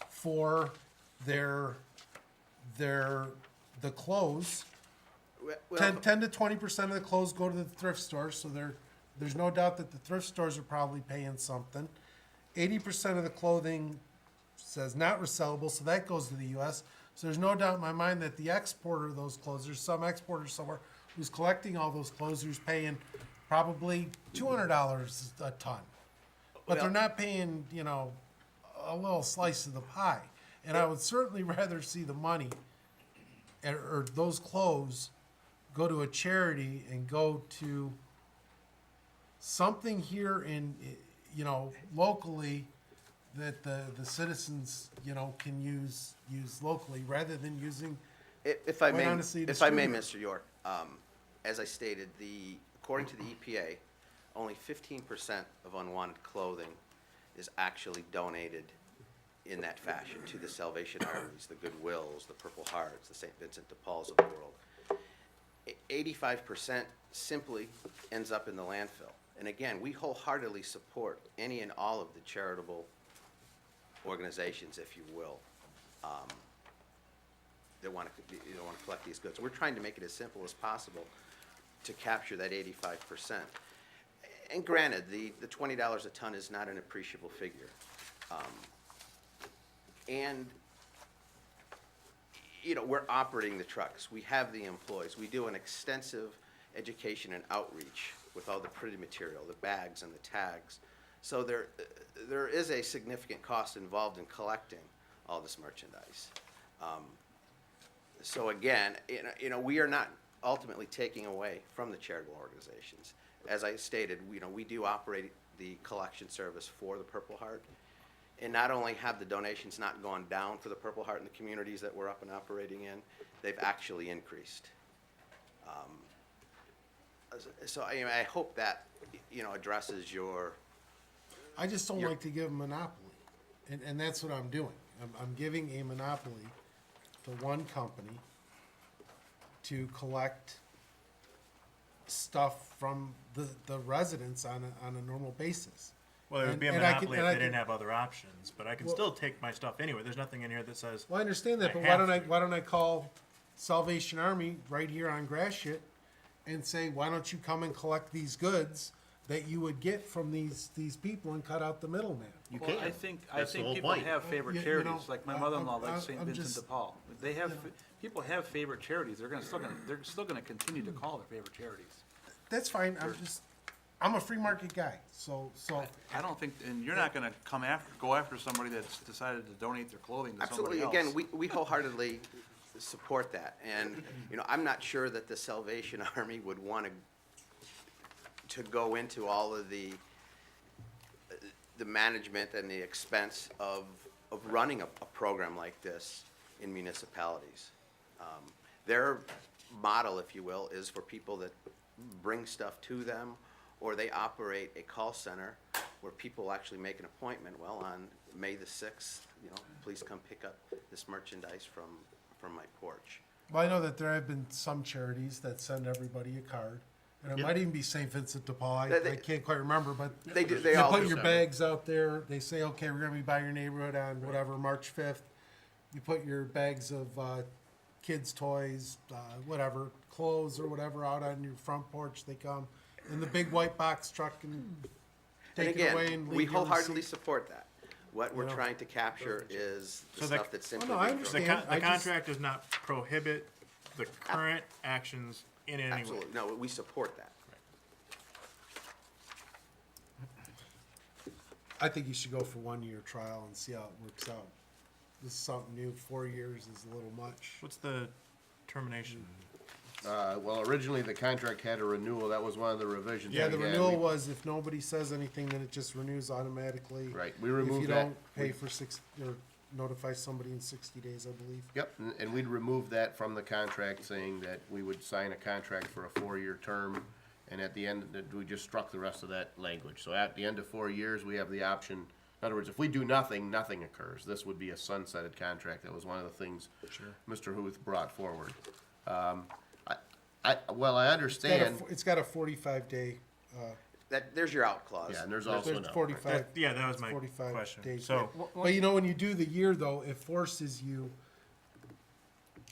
for the clothes. Well, 10 to 20% of the clothes go to the thrift stores, so there's no doubt that the thrift stores are probably paying something. 80% of the clothing says not resellable, so that goes to the U.S. So there's no doubt in my mind that the exporter of those clothes, there's some exporter somewhere who's collecting all those clothes, who's paying probably $200 a ton. But they're not paying, you know, a little slice of the pie. And I would certainly rather see the money or those clothes go to a charity and go to something here in, you know, locally that the citizens, you know, can use locally rather than using, If I may, quite honestly, Mr. York, as I stated, according to the EPA, only 15% of unwanted clothing is actually donated in that fashion to the Salvation Armies, the Goodwills, the Purple Hearts, the St. Vincent de Pauls of the world. 85% simply ends up in the landfill. And again, we wholeheartedly support any and all of the charitable organizations, if you will, that want to collect these goods. We're trying to make it as simple as possible to capture that 85%. And granted, the $20 a ton is not an appreciable figure. And, you know, we're operating the trucks. We have the employees. We do an extensive education and outreach with all the printed material, the bags and the tags. So there is a significant cost involved in collecting all this merchandise. So again, you know, we are not ultimately taking away from the charitable organizations. As I stated, you know, we do operate the collection service for the Purple Heart. And not only have the donations not gone down for the Purple Heart in the communities that we're up and operating in, they've actually increased. So I hope that, you know, addresses your... I just don't like to give a monopoly, and that's what I'm doing. I'm giving a monopoly to one company to collect stuff from the residents on a normal basis. Well, it would be a monopoly if they didn't have other options, but I can still take my stuff anyway. There's nothing in here that says. Well, I understand that, but why don't I call Salvation Army right here on Gratiot and say, why don't you come and collect these goods that you would get from these people and cut out the middleman? You Well, can. I think That's the whole people point. have favorite You know, charities, like my mother-in-law likes St. I'm Vincent just- de Paul. They have, people have favorite charities, they're still gonna continue to call their favorite charities. That's fine, I'm a free market guy, so, I don't think, and you're not gonna go after somebody that's decided to donate their clothing to somebody Absolutely, else. again, we wholeheartedly support that, and, you know, I'm not sure that the Salvation Army would want to go into all of the management and the expense of running a program like this in municipalities. Their model, if you will, is for people that bring stuff to them, or they operate a call center where people actually make an appointment. Well, on May the 6th, you know, please come pick up this merchandise from my porch. well, I know that there have been some charities that send everybody a card. And it Yep. might even be St. Vincent de Paul, I They- can't quite remember, but They do, they they all put do. your bags out there, they say, okay, we're gonna be by your neighborhood on whatever, March 5th. You put your bags of, kids' toys, whatever, clothes or whatever out on your front porch, they come in the big white box truck and And take it away again, and we leave your wholeheartedly receipt. support that. What we're You know. trying to capture is the So the- stuff that's simply Oh, no, I being The, understand. the I just- contract does not prohibit the current actions in any way. Absolutely, no, we support that. I think you should go for 1-year trial and see how it works out. This is something new, 4 years is a little much. What's the termination? Well, originally the contract had a renewal, that was one of the revisions. Yeah, the we had. renewal We- was if nobody says anything, then it just renews automatically. Right, we If you removed that. don't pay for or notify somebody in 60 days, I believe. Yep, and we'd remove that from the contract, saying that we would sign a contract for a 4-year term, and at the end, that we just struck the rest of that language. So at the end of 4 years, we have the option, in other words, if we do nothing, nothing occurs. This would be a sunsetted contract. That was one of the things Mr. Huth brought forward. Well, I understand, It's got a 45-day, There's your out clause. yeah, and there's also there's no. 45. Yeah, that was my 45 question. days. So, But you know, when you do the year though, it forces you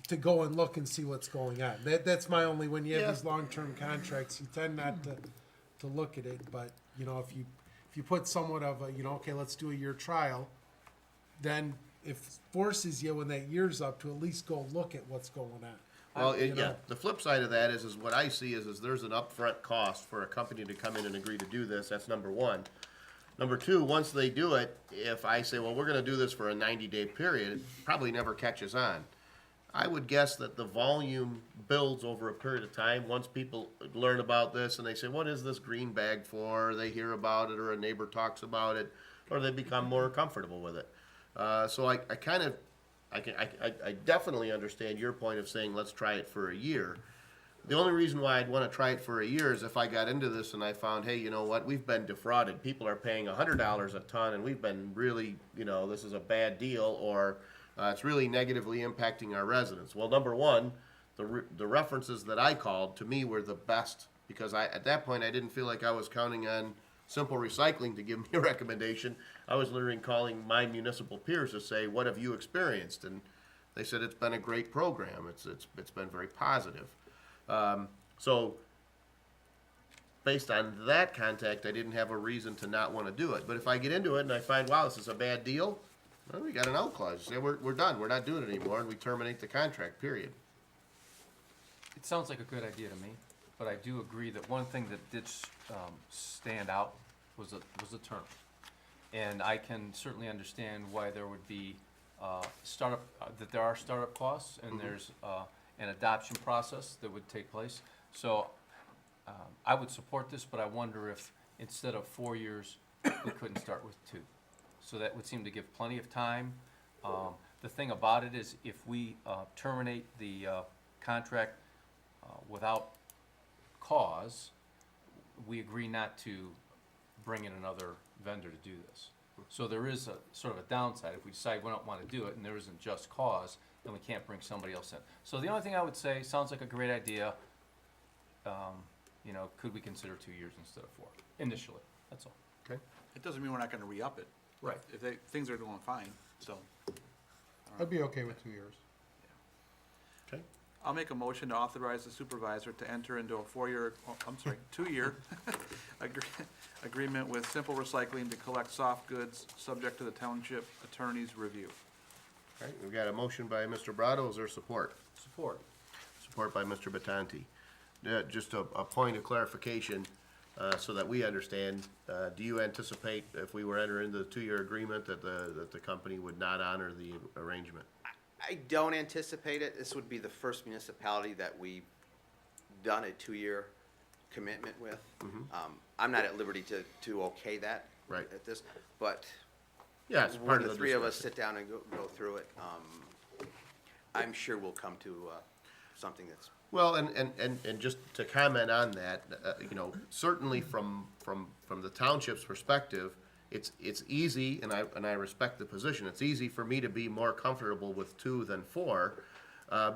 to go and look and see what's going on. That's my only, when you have Yeah. these long-term contracts, you tend not to look at it, but, you know, if you put somewhat of a, you know, okay, let's do a year trial, then it forces you when that year's up to at least go look at what's going on. Well, You yeah, know. the flip side of that is what I see is there's an upfront cost for a company to come in and agree to do this, that's number one. Number two, once they do it, if I say, well, we're gonna do this for a 90-day period, it probably never catches on. I would guess that the volume builds over a period of time, once people learn about this and they say, what is this green bag for? They hear about it, or a neighbor talks about it, or they become more comfortable with it. So I definitely understand your point of saying, let's try it for a year. The only reason why I'd wanna try it for a year is if I got into this and I found, hey, you know what, we've been defrauded. People are paying $100 a ton and we've been really, you know, this is a bad deal, or it's really negatively impacting our residents. Well, number one, the references that I called, to me, were the best, because at that point, I didn't feel like I was counting on Simple Recycling to give me a recommendation. I was literally calling my municipal peers to say, what have you experienced? And they said, it's been a great program. It's been very positive. So based on that contact, I didn't have a reason to not want to do it. But if I get into it and I find, wow, this is a bad deal, well, we got an out clause. Say, we're done. We're not doing it anymore, and we terminate the contract, period. It sounds like a good idea to me, but I do agree that one thing that did stand out was the term. And I can certainly understand why there would be that there are startup costs, and there's an adoption process that would take place. So I would support this, but I wonder if instead of 4 years, we couldn't start with 2. So that would seem to give plenty of time. The thing about it is if we terminate the contract without cause, we agree not to bring in another vendor to do this. So there is a sort of a downside. If we decide we don't want to do it and there isn't just cause, then we can't bring somebody else in. So the only thing I would say, sounds like a great idea. You know, could we consider 2 years instead of 4 initially? That's all. Okay. It doesn't mean we're not gonna re-up it. Right. If things are going fine, so. I'd be okay with 2 years. Okay. I'll make a motion to authorize the supervisor to enter into a 2-year agreement with Simple Recycling to collect soft goods, subject to the township attorney's review. All right, we've got a motion by Mr. Brado. Is there support? Support. Support by Mr. Batanti. Just a point of clarification, so that we understand, do you anticipate if we were entering into the 2-year agreement that the company would not honor the arrangement? I don't anticipate it. This would be the first municipality that we've done a 2-year commitment with. I'm not at liberty to okay that Right. at this, but Yeah, it's part when of the the three of us discussion. sit down and go through it, I'm sure we'll come to something that's, Well, and just to comment on that, certainly from the township's perspective, it's easy, and I respect the position, it's easy for me to be more comfortable with 2 than 4,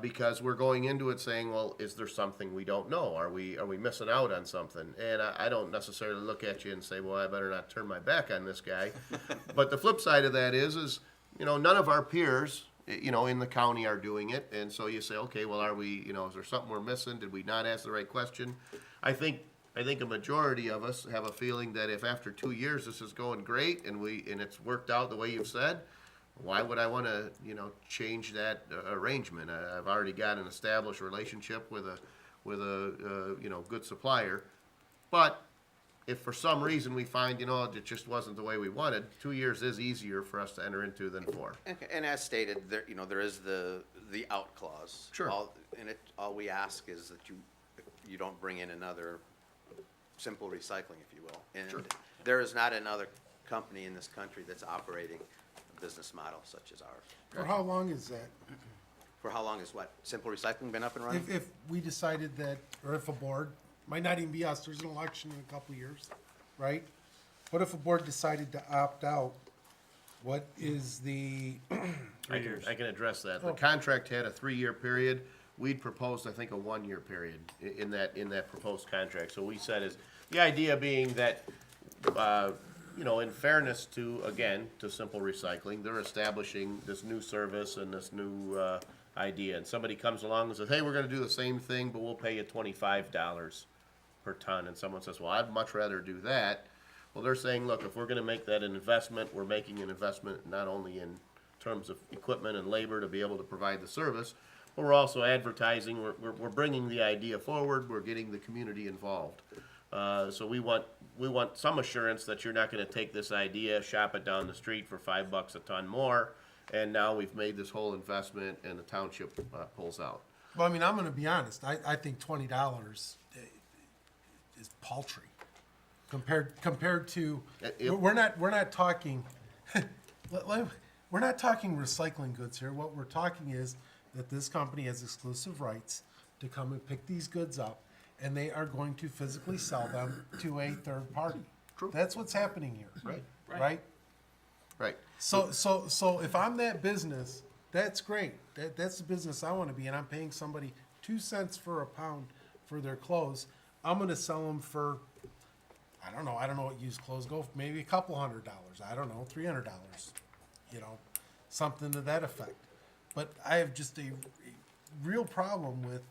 because we're going into it saying, well, is there something we don't know? Are we missing out on something? And I don't necessarily look at you and say, well, I better not turn my back on this guy. But the flip side of that is, none of our peers, in the county are doing it, and so you say, okay, well, are we, is there something we're missing? Did we not ask the right question? I think a majority of us have a feeling that if after 2 years this is going great and it's worked out the way you've said, why would I want to, change that arrangement? I've already got an established relationship with a good supplier. But if for some reason we find, it just wasn't the way we wanted, 2 years is easier for us to enter into than 4. and as stated, there is the out clause. Sure. All we ask is that you don't bring in another Simple Recycling, if you will. And Sure. there is not another company in this country that's operating a business model such as ours. For how long is that? For how long has what? Simple Recycling been up and running? If we decided that, or if a board, might not even be us, there's an election in a couple of years, right? What if a board decided to opt out? What is the, I can address that. The contract had a 3-year period. We'd proposed, I think, a 1-year period in that proposed contract. So we said is, the idea being that, in fairness to Simple Recycling, they're establishing this new service and this new idea. And somebody comes along and says, hey, we're gonna do the same thing, but we'll pay you $25 per ton. And someone says, well, I'd much rather do that. Well, they're saying, look, if we're gonna make that an investment, we're making an investment not only in terms of equipment and labor to be able to provide the service, but we're also advertising, we're bringing the idea forward, we're getting the community involved. So we want some assurance that you're not gonna take this idea, shop it down the street for $5 a ton more, and now we've made this whole investment and the township pulls out. well, I mean, I'm gonna be honest, I think $20 is paltry compared to, we're not talking, we're not talking recycling goods here. What we're talking is that this company has exclusive rights to come and pick these goods up, and they are going to physically sell them to a third party. True. That's what's happening here. Right. Right? Right. So if I'm that business, that's great. That's the business I want to be in. I'm paying somebody 2 cents for a pound for their clothes. I'm going to sell them for, I don't know what used clothes go for, maybe a couple $100. I don't know, $300. Something to that effect. But I have just a real problem with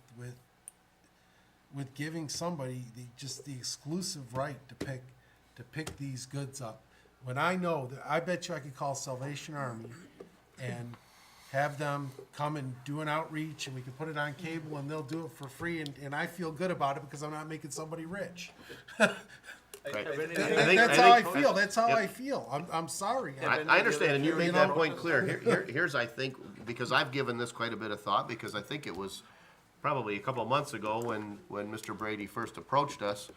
giving somebody the exclusive right to pick these goods up. When I know that, I bet you I could call Salvation Army and have them come and do an outreach, and we can put it on cable, and they'll do it for free, and I feel good about it because I'm not making somebody rich. Right. That's how I feel. That's how I feel. I'm sorry. I understand, and you made that point clear. Here's, I think, because I've given this quite a bit of thought, because I think it was probably a couple of months ago when Mr. Brady first approached us,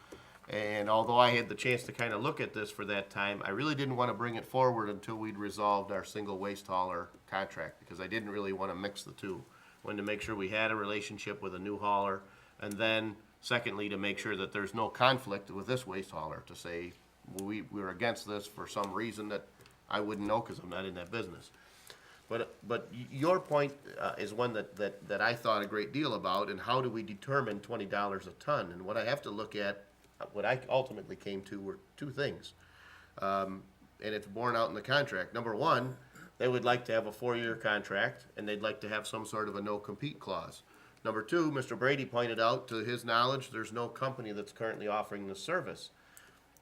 and although I had the chance to kind of look at this for that time, I really didn't want to bring it forward until we'd resolved our single waste hauler contract, because I didn't really want to mix the two. Wanted to make sure we had a relationship with a new hauler, and then secondly, to make sure that there's no conflict with this waste hauler, to say, we're against this for some reason that I wouldn't know because I'm not in that business. But your point is one that I thought a great deal about, and how do we determine $20 a ton? And what I have to look at, what I ultimately came to were 2 things. And it's borne out in the contract. Number one, they would like to have a 4-year contract, and they'd like to have some sort of a no-compete clause. Number two, Mr. Brady pointed out, to his knowledge, there's no company that's currently offering this service.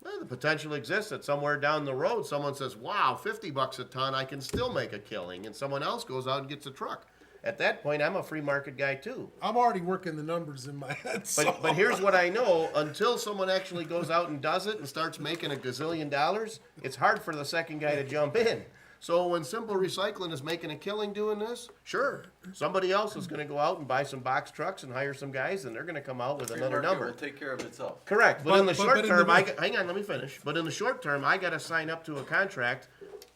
Well, the potential exists that somewhere down the road, someone says, wow, $50 a ton, I can still make a killing, and someone else goes out and gets a truck. At that point, I'm a free market guy too. I'm already working the numbers in my head, so. But here's what I know, until someone actually goes out and does it and starts making $1 gazillion, it's hard for the second guy to jump in. So when Simple Recycling is making a killing doing this, sure, somebody else is gonna go out and buy some box trucks and hire some guys, and they're gonna come out with another Free market number. will take care of itself. Correct, but in the But short in the term, mo- hang on, let me finish. But in the short term, I gotta sign up to a contract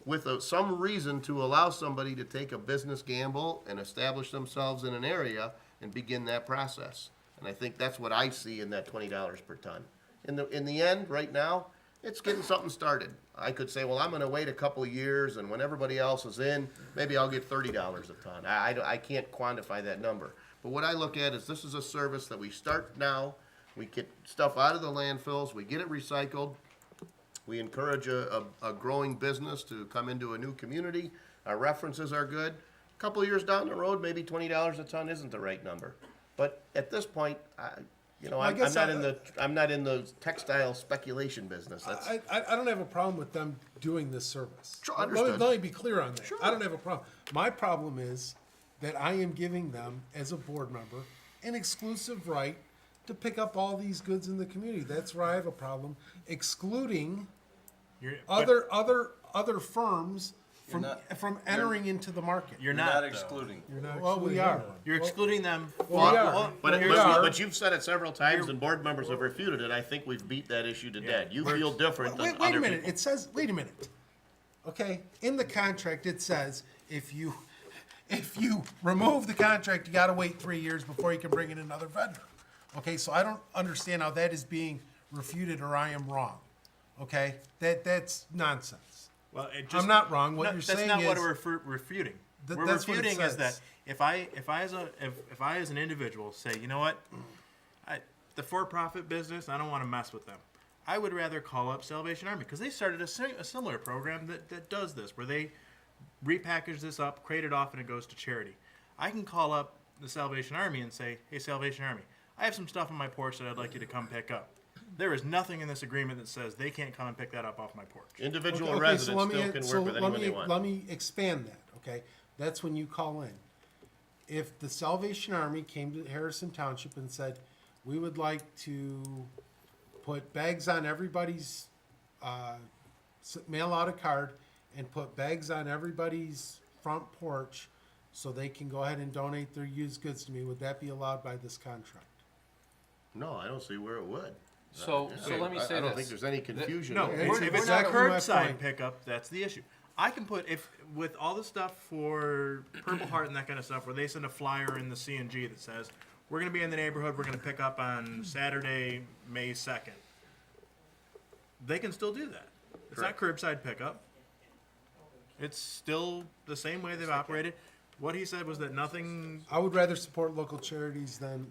with some reason to allow somebody to take a business gamble and establish themselves in an area and begin that process. And I think that's what I see in that $20 per ton. In the end, right now, it's getting something started. I could say, well, I'm gonna wait a couple of years, and when everybody else is in, maybe I'll get $30 a ton. I can't quantify that number. But what I look at is, this is a service that we start now, we get stuff out of the landfills, we get it recycled, we encourage a growing business to come into a new community, our references are good. A couple of years down the road, maybe $20 a ton isn't the right number. But at this point, I'm not in the textile speculation business. That's, I don't have a problem with them doing this service. Sure, Let me- understood. Let me be clear on that. Sure. I don't have a problem. My problem is that I am giving them, as a board member, an exclusive right to pick up all these goods in the community. That's where I have a problem, excluding other firms from entering into the market. You're Not not, though. excluding. Well, we are. You're excluding them. Well, we are. But you've said it several times, and board members have refuted it. I think we've beat that issue to death. You feel different than Wait other a minute, people. it says, wait a minute. Okay, in the contract, it says, if you remove the contract, you gotta wait 3 years before you can bring in another vendor. Okay, so I don't understand how that is being refuted, or I am wrong. Okay, that's nonsense. Well, it just, I'm not wrong. What no, you're that's saying not what is- we're refuting. We're that's what it refuting is says. that if I as an individual say, you know what, the for-profit business, I don't want to mess with them. I would rather call up Salvation Army, because they started a similar program that does this, where they repackage this up, crate it off, and it goes to charity. I can call up the Salvation Army and say, hey, Salvation Army, I have some stuff on my porch that I'd like you to come pick up. There is nothing in this agreement that says they can't come and pick that up off my porch. Individual Okay, residents so let me- still can so work with let anyone me- they want. Let me expand that, okay? That's when you call in. If the Salvation Army came to Harrison Township and said, we would like to put bags on everybody's, mail out a card and put bags on everybody's front porch so they can go ahead and donate their used goods to me, would that be allowed by this contract? No, I don't see where it would. So let me say I don't this. think there's any confusion No, there. It's if it's exactly a my curbside point. pickup, that's the issue. I can put, with all the stuff for Purple Heart and that kind of stuff, where they send a flyer in the CNG that says, we're gonna be in the neighborhood, we're gonna pick up on Saturday, May 2nd. They can still do that. It's not curbside pickup. It's still the same way they've operated. What he said was that nothing, I would rather support local charities than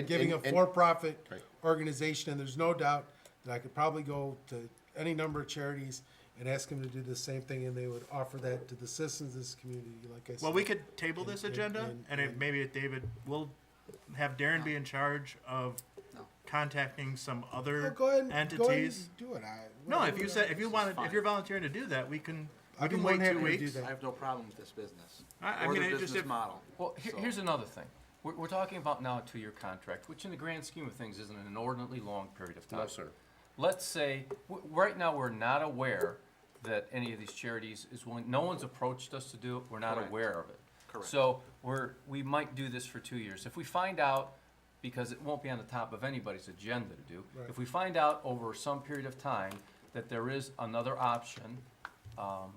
giving a and- for-profit Right. organization, and there's no doubt that I could probably go to any number of charities and ask them to do the same thing, and they would offer that to the citizens of this community, like I said. well, we could table this And- agenda, and- and if maybe David, we'll have Darren be in charge of contacting some Oh, other go ahead, entities. and do it. No, if you said, if you're volunteering to do that, we can I'd be wait more than 2 happy to do weeks. that. I have no problem with this business. I Or mean, the it just, business if, model. Well, So- here's another thing. We're talking about now a 2-year contract, which in the grand scheme of things isn't an inordinately long period of time. No, sir. Let's say, right now, we're not aware that any of these charities is willing, no one's approached us to do it, we're not Correct. aware of it. Correct. So we might do this for 2 years. If we find out, because it won't be on the top of anybody's agenda to do, Right. if we find out over some period of time that there is another option,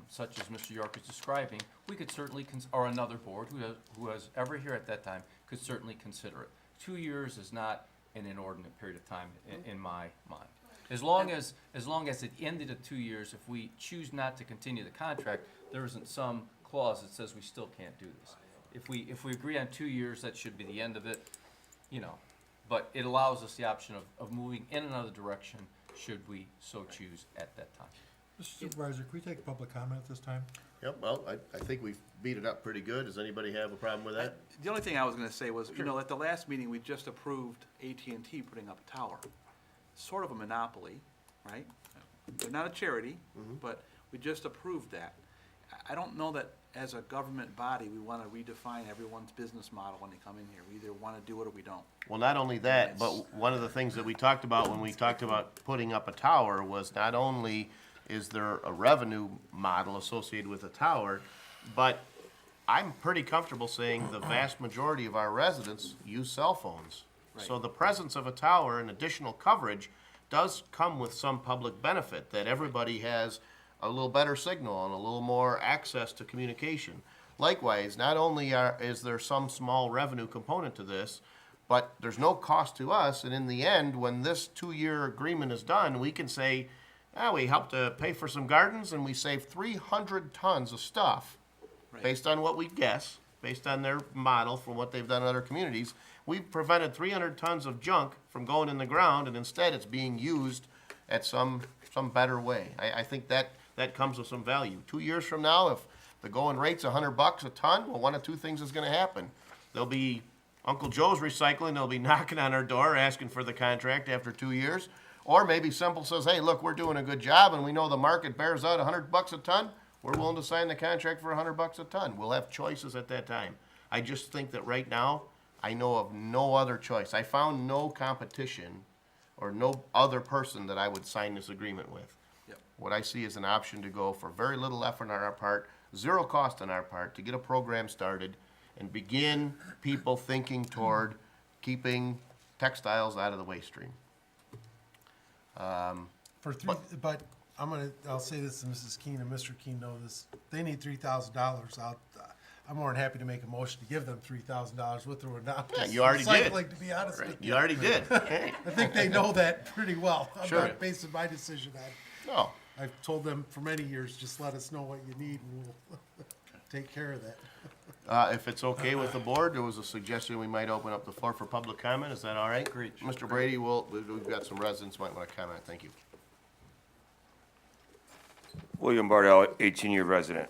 such as Mr. York is describing, we could certainly, or another board who has ever here at that time, could certainly consider it. 2 years is not an inordinate period of time in my mind. As long as at the end of the 2 years, if we choose not to continue the contract, there isn't some clause that says we still can't do this. If we agree on 2 years, that should be the end of it, but it allows us the option of moving in another direction should we so choose at that time. Mr. Supervisor, can we take public comment at this time? Yep, well, I think we've beat it up pretty good. Does anybody have a problem with that? The only thing I was gonna say was, you know, at the last meeting, we just approved AT&T putting up a tower. Sort of a monopoly, right? They're not a charity, but we just approved that. I don't know that as a government body, we wanna redefine everyone's business model when they come in here. We either wanna do it or we don't. Well, not only that, but one of the things that we talked about when we talked about putting up a tower was not only is there a revenue model associated with a tower, but I'm pretty comfortable saying the vast majority of our residents use cell phones. So the presence of a tower and additional coverage does come with some public benefit, that everybody has a little better signal and a little more access to communication. Likewise, not only is there some small revenue component to this, but there's no cost to us, and in the end, when this 2-year agreement is done, we can say, we helped to pay for some gardens and we saved 300 tons of stuff, based on what we guess, based on their model from what they've done in other communities. We've prevented 300 tons of junk from going in the ground, and instead it's being used at some better way. I think that comes with some value. 2 years from now, if the going rate's $100 a ton, well, one of two things is gonna happen. There'll be Uncle Joe's Recycling, they'll be knocking on our door asking for the contract after 2 years. Or maybe Simple says, hey, look, we're doing a good job and we know the market bears out $100 a ton. We're willing to sign the contract for $100 a ton. We'll have choices at that time. I just think that right now, I know of no other choice. I found no competition or no other person that I would sign this agreement with. Yep. What I see is an option to go for very little effort on our part, zero cost on our part, to get a program started and begin people thinking toward keeping textiles out of the waste stream. But I'll say this to Mrs. Keene, and Mr. Keene know this, they need $3,000. I'm more than happy to make a motion to give them $3,000 with or without. Yeah, you already did. Recycling, to be honest with you. You already did. I think they know that pretty well. I'm Sure. not basing my decision on. No. I've told them for many years, just let us know what you need and we'll take care of that. If it's okay with the board, there was a suggestion we might open up the floor for public comment. Is that all right? Agreed. Mr. Brady, we've got some residents who might want to comment. Thank you. William Bardell, 18-year resident.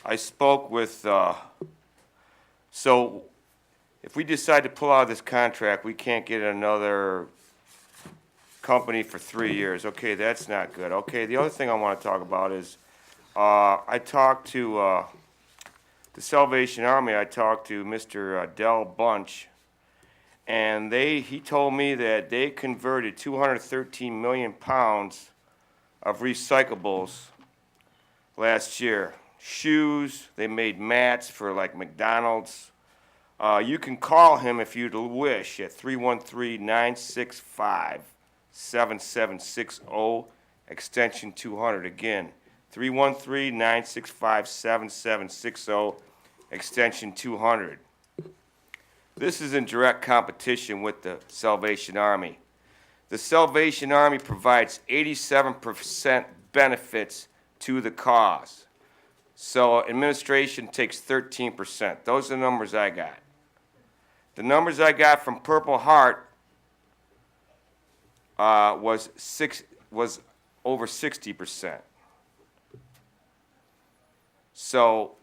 I spoke with, so if we decide to pull out of this contract, we can't get another company for 3 years. Okay, that's not good. Okay, the other thing I want to talk about is, I talked to the Salvation Army. I talked to Mr. Del Bunch, and he told me that they converted 213 million pounds of recyclables last year. Shoes, they made mats for like McDonald's. You can call him if you'd wish at 313-965-7760, extension 200. Again, 313-965-7760, extension 200. This is in direct competition with the Salvation Army. The Salvation Army provides 87% benefits to the cause. So administration takes 13%. Those are the numbers I got. The numbers I got from Purple Heart was over 60%. So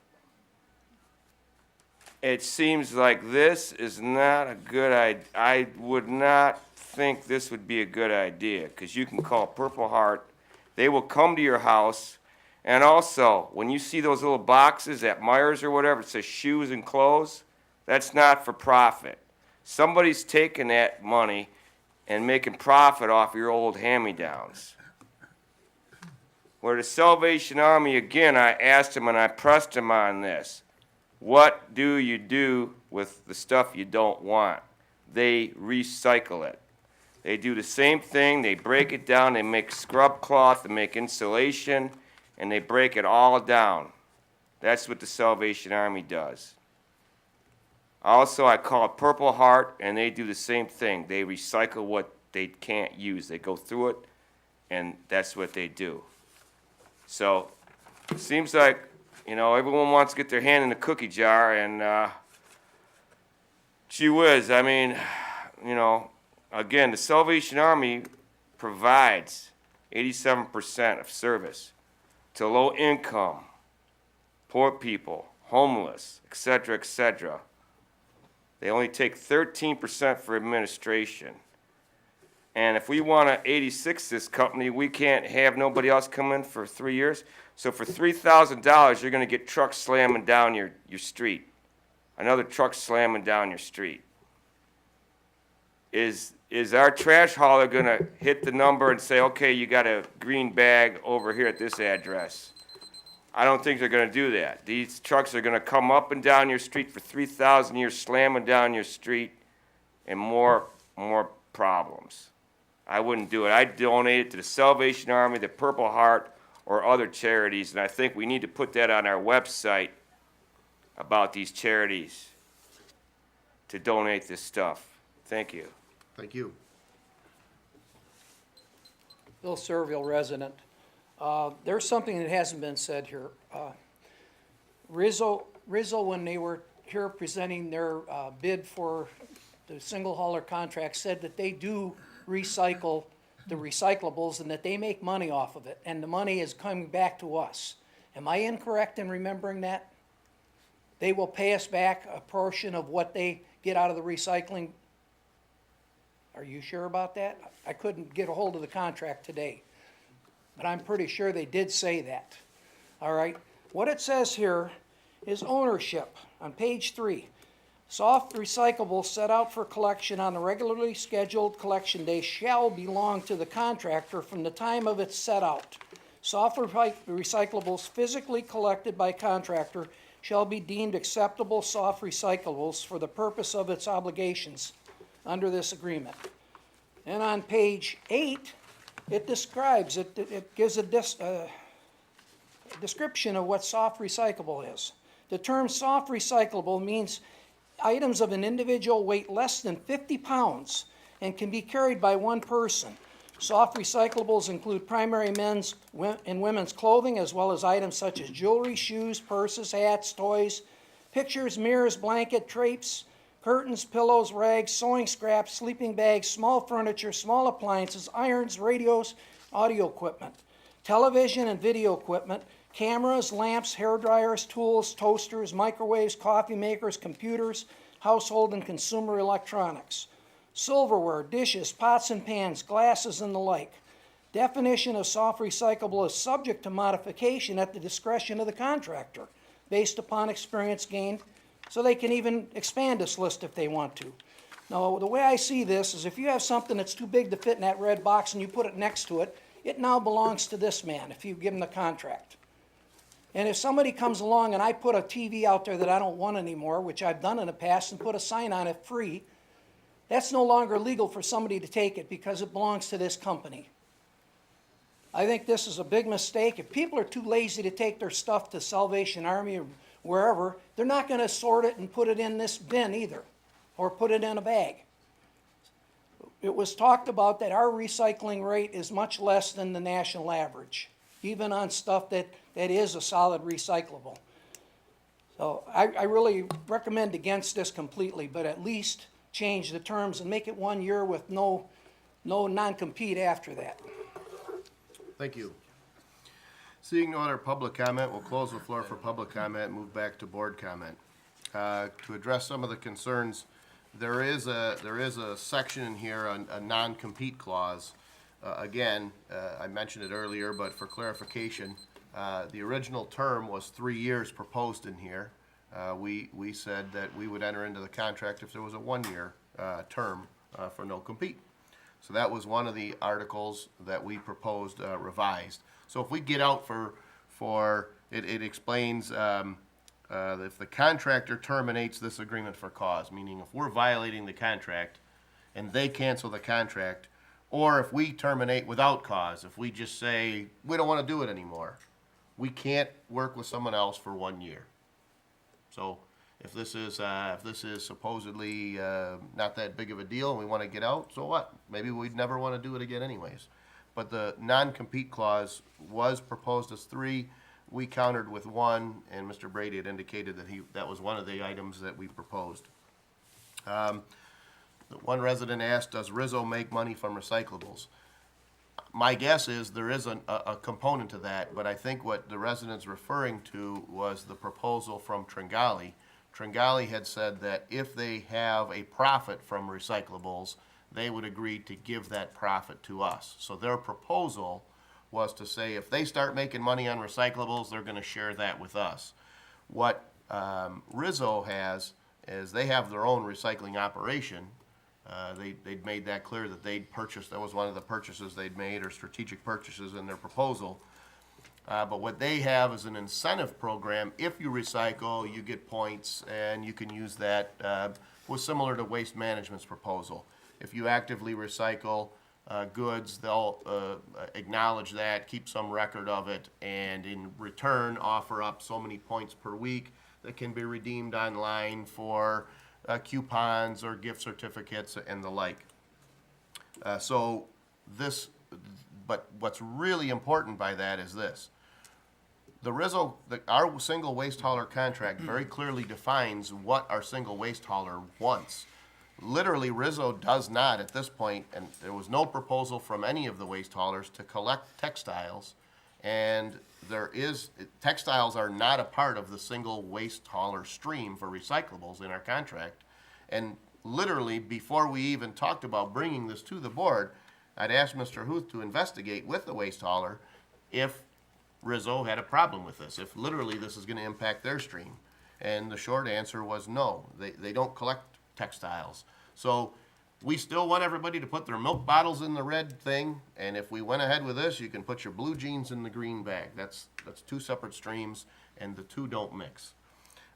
it seems like this is not a good idea. I would not think this would be a good idea, because you can call Purple Heart. They will come to your house. And also, when you see those little boxes at Myers or whatever, it says shoes and clothes, that's not for profit. Somebody's taking that money and making profit off your old hand-me-downs. Where the Salvation Army, again, I asked him and I pressed him on this. What do you do with the stuff you don't want? They recycle it. They do the same thing. They break it down. They make scrub cloth. They make insulation. And they break it all down. That's what the Salvation Army does. Also, I called Purple Heart, and they do the same thing. They recycle what they can't use. They go through it, and that's what they do. So it seems like, everyone wants to get their hand in the cookie jar, and gee whiz, I mean, again, the Salvation Army provides 87% of service. to low income, poor people, homeless, et cetera, they only take 13% for administration. And if we want to 86 this company, we can't have nobody else come in for 3 years. So for $3,000, you're going to get trucks slamming down your street. Another truck slamming down your street. Is our trash hauler going to hit the number and say, okay, you got a green bag over here at this address? I don't think they're going to do that. These trucks are going to come up and down your street for 3,000 years, slamming down your street, and more problems. I wouldn't do it. I'd donate it to the Salvation Army, the Purple Heart, or other charities, and I think we need to put that on our website about these charities to donate this stuff. Thank you. Thank you. Bill Serville, resident. There's something that hasn't been said here. Rizzo, when they were here presenting their bid for the single hauler contract, said that they do recycle the recyclables and that they make money off of it, and the money is coming back to us. Am I incorrect in remembering that? They will pay us back a portion of what they get out of the recycling? Are you sure about that? I couldn't get a hold of the contract today, but I'm pretty sure they did say that. All right, what it says here is ownership on page 3. Soft recyclables set out for collection on the regularly scheduled collection day shall belong to the contractor from the time of its set out. Soft recyclables physically collected by contractor shall be deemed acceptable soft recyclables for the purpose of its obligations under this agreement. And on page 8, it describes, it gives a description of what soft recyclable is. The term soft recyclable means items of an individual weight less than 50 pounds and can be carried by one person. Soft recyclables include primary men's and women's clothing, as well as items such as jewelry, shoes, purses, hats, toys, pictures, mirrors, blanket, drapes, curtains, pillows, rags, sewing scraps, sleeping bags, small furniture, small appliances, irons, radios, audio equipment, television and video equipment, cameras, lamps, hair dryers, tools, toasters, microwaves, coffee makers, computers, household and consumer electronics, silverware, dishes, pots and pans, glasses, and the like. Definition of soft recyclable is subject to modification at the discretion of the contractor based upon experience gained, so they can even expand this list if they want to. Now, the way I see this is if you have something that's too big to fit in that red box and you put it next to it, it now belongs to this man if you give him the contract. And if somebody comes along and I put a TV out there that I don't want anymore, which I've done in the past, and put a sign on it free, that's no longer legal for somebody to take it because it belongs to this company. I think this is a big mistake. If people are too lazy to take their stuff to Salvation Army or wherever, they're not going to sort it and put it in this bin either, or put it in a bag. It was talked about that our recycling rate is much less than the national average, even on stuff that is a solid recyclable. So I really recommend against this completely, but at least change the terms and make it 1 year with no non-compete after that. Thank you. Seeing no other public comment, we'll close the floor for public comment and move back to board comment. To address some of the concerns, there is a section in here, a non-compete clause. Again, I mentioned it earlier, but for clarification, the original term was 3 years proposed in here. We said that we would enter into the contract if there was a 1 year term for no compete. So that was one of the articles that we proposed revised. So if we get out for it explains if the contractor terminates this agreement for cause, meaning if we're violating the contract and they cancel the contract, or if we terminate without cause, if we just say we don't want to do it anymore, we can't work with someone else for 1 year. So if this is supposedly not that big of a deal and we want to get out, so what? Maybe we'd never want to do it again anyways. But the non-compete clause was proposed as 3. We countered with 1, and Mr. Brady had indicated that that was one of the items that we proposed. One resident asked, does Rizzo make money from recyclables? my guess is there is a component to that, but I think what the resident's referring to was the proposal from Tringali. Tringali had said that if they have a profit from recyclables, they would agree to give that profit to us. So their proposal was to say if they start making money on recyclables, they're gonna share that with us. What Rizzo has is they have their own recycling operation. They'd made that clear that they'd purchased, that was one of the purchases they'd made, or strategic purchases in their proposal. But what they have is an incentive program. If you recycle, you get points, and you can use that, was similar to Waste Management's proposal. If you actively recycle goods, they'll acknowledge that, keep some record of it, and in return, offer up so many points per week that can be redeemed online for coupons or gift certificates and the like. But what's really important by that is this. The Rizzo, our single waste hauler contract very clearly defines what our single waste hauler wants. Literally, Rizzo does not at this point, and there was no proposal from any of the waste haulers to collect textiles, and textiles are not a part of the single waste hauler stream for recyclables in our contract. And literally, before we even talked about bringing this to the board, I'd asked Mr. Huth to investigate with the waste hauler if Rizzo had a problem with this, if literally this is gonna impact their stream. And the short answer was no, they don't collect textiles. So we still want everybody to put their milk bottles in the red thing, and if we went ahead with this, you can put your blue jeans in the green bag. That's two separate streams, and the two don't mix.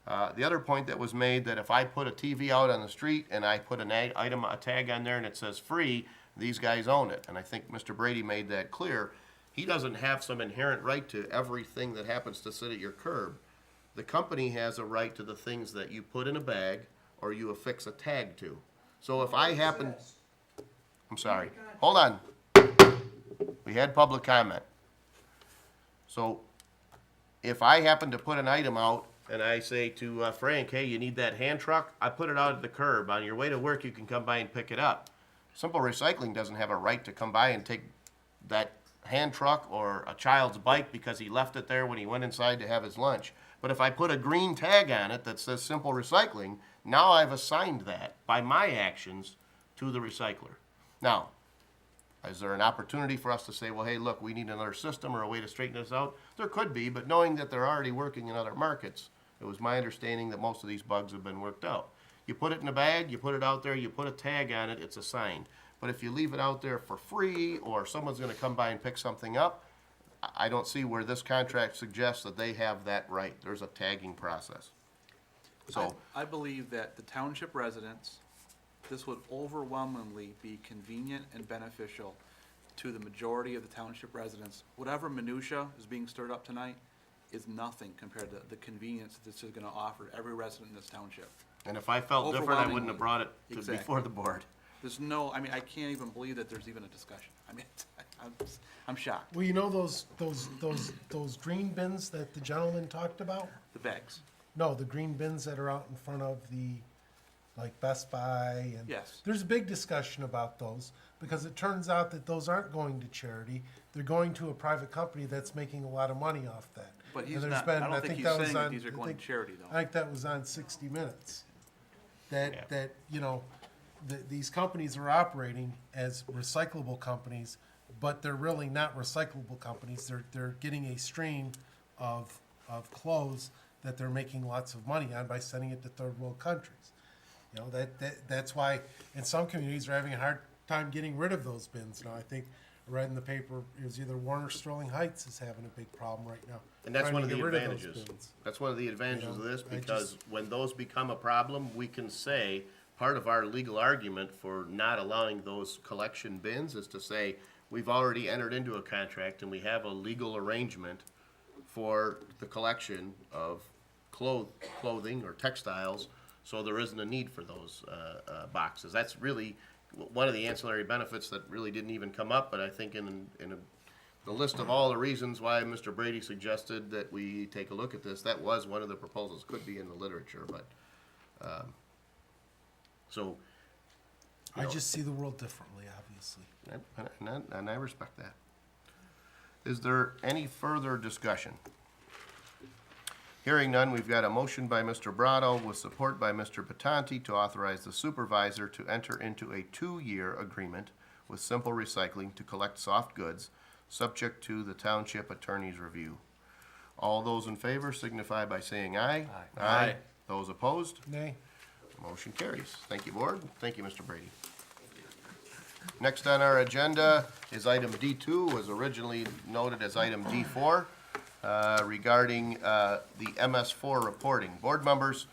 The other point that was made, that if I put a TV out on the street and I put a tag on there and it says free, these guys own it. And I think Mr. Brady made that clear. He doesn't have some inherent right to everything that happens to sit at your curb. The company has a right to the things that you put in a bag or you affix a tag to. So if I happen, I'm sorry, hold on. We had public comment. So if I happen to put an item out and I say to Frank, hey, you need that hand truck, I put it out at the curb. On your way to work, you can come by and pick it up. Simple Recycling doesn't have a right to come by and take that hand truck or a child's bike because he left it there when he went inside to have his lunch. But if I put a green tag on it that says Simple Recycling, now I've assigned that by my actions to the recycler. Now, is there an opportunity for us to say, well, hey, look, we need another system or a way to straighten this out? There could be, but knowing that they're already working in other markets, it was my understanding that most of these bugs have been worked out. You put it in a bag, you put it out there, you put a tag on it, it's assigned. But if you leave it out there for free or someone's gonna come by and pick something up, I don't see where this contract suggests that they have that right. There's a tagging process. So, I believe that the township residents, this would overwhelmingly be convenient and beneficial to the majority of the township residents. Whatever minutia is being stirred up tonight is nothing compared to the convenience that this is gonna offer every resident in this township. and if I felt different, I wouldn't have brought it to Exactly. before the board. There's no, I mean, I can't even believe that there's even a discussion. I mean, I'm shocked. Well, you know those green bins that the gentleman talked about? The bags. No, the green bins that are out in front of the, like Best Buy and. Yes. There's a big discussion about those, because it turns out that those aren't going to charity. They're going to a private company that's making a lot of money off that. But And he's there's not, been- I don't think he's that was saying that on- these are I going to think- charity though. I think that was on 60 Minutes. Yeah. That, you know, these companies are operating as recyclable companies, but they're really not recyclable companies. They're getting a stream of clothes that they're making lots of money on by sending it to third world countries. You know, that's why in some communities are having a hard time getting rid of those bins. Now, I think I read in the paper, it was either Warner Sterling Heights is having a big problem right now. And that's trying one to of the get rid of those advantages. bins. That's one of the advantages of this, I because just- when those become a problem, we can say, part of our legal argument for not allowing those collection bins is to say, we've already entered into a contract and we have a legal arrangement for the collection of clothing or textiles, so there isn't a need for those boxes. That's really one of the ancillary benefits that really didn't even come up, but I think in the list of all the reasons why Mr. Brady suggested that we take a look at this, that was one of the proposals, could be in the literature, but, so. I just see the world differently, obviously. And I respect that. Is there any further discussion? Hearing none, we've got a motion by Mr. Brado with support by Mr. Patanti to authorize the supervisor to enter into a 2-year agreement with Simple Recycling to collect soft goods, subject to the township attorney's review. All those in favor signify by saying aye. Aye. Aye. Those opposed? Nay. Motion carries. Thank you, Board. Thank you, Mr. Brady. Next on our agenda is item D2, was originally noted as item D4, regarding the MS4 reporting. Board members,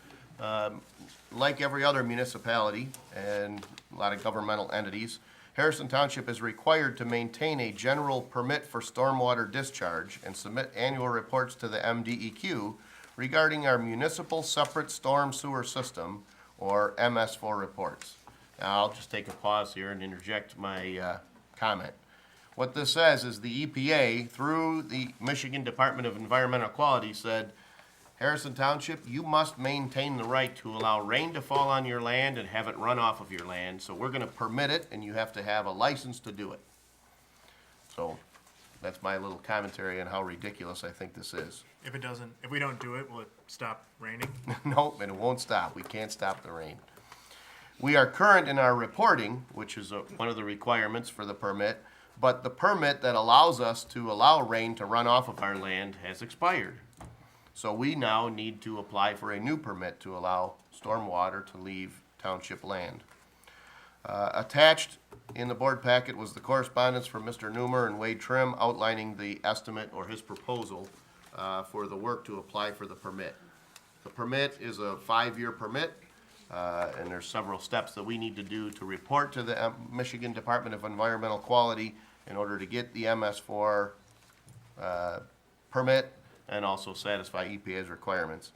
like every other municipality and a lot of governmental entities, Harrison Township is required to maintain a general permit for stormwater discharge and submit annual reports to the MDEQ regarding our municipal separate storm sewer system, or MS4 reports. Now, I'll just take a pause here and interject my comment. What this says is the EPA, through the Michigan Department of Environmental Quality, said, Harrison Township, you must maintain the right to allow rain to fall on your land and have it run off of your land. So we're gonna permit it, and you have to have a license to do it. So that's my little commentary on how ridiculous I think this is. If we don't do it, will it stop raining? Nope, and it won't stop. We can't stop the rain. We are current in our reporting, which is one of the requirements for the permit, but the permit that allows us to allow rain to run off of our land has expired. So we now need to apply for a new permit to allow stormwater to leave township land. Attached in the board packet was the correspondence from Mr. Newmer and Wade Trim outlining the estimate or his proposal for the work to apply for the permit. The permit is a 5-year permit, and there's several steps that we need to do to report to the Michigan Department of Environmental Quality in order to get the MS4 permit and also satisfy EPA's requirements.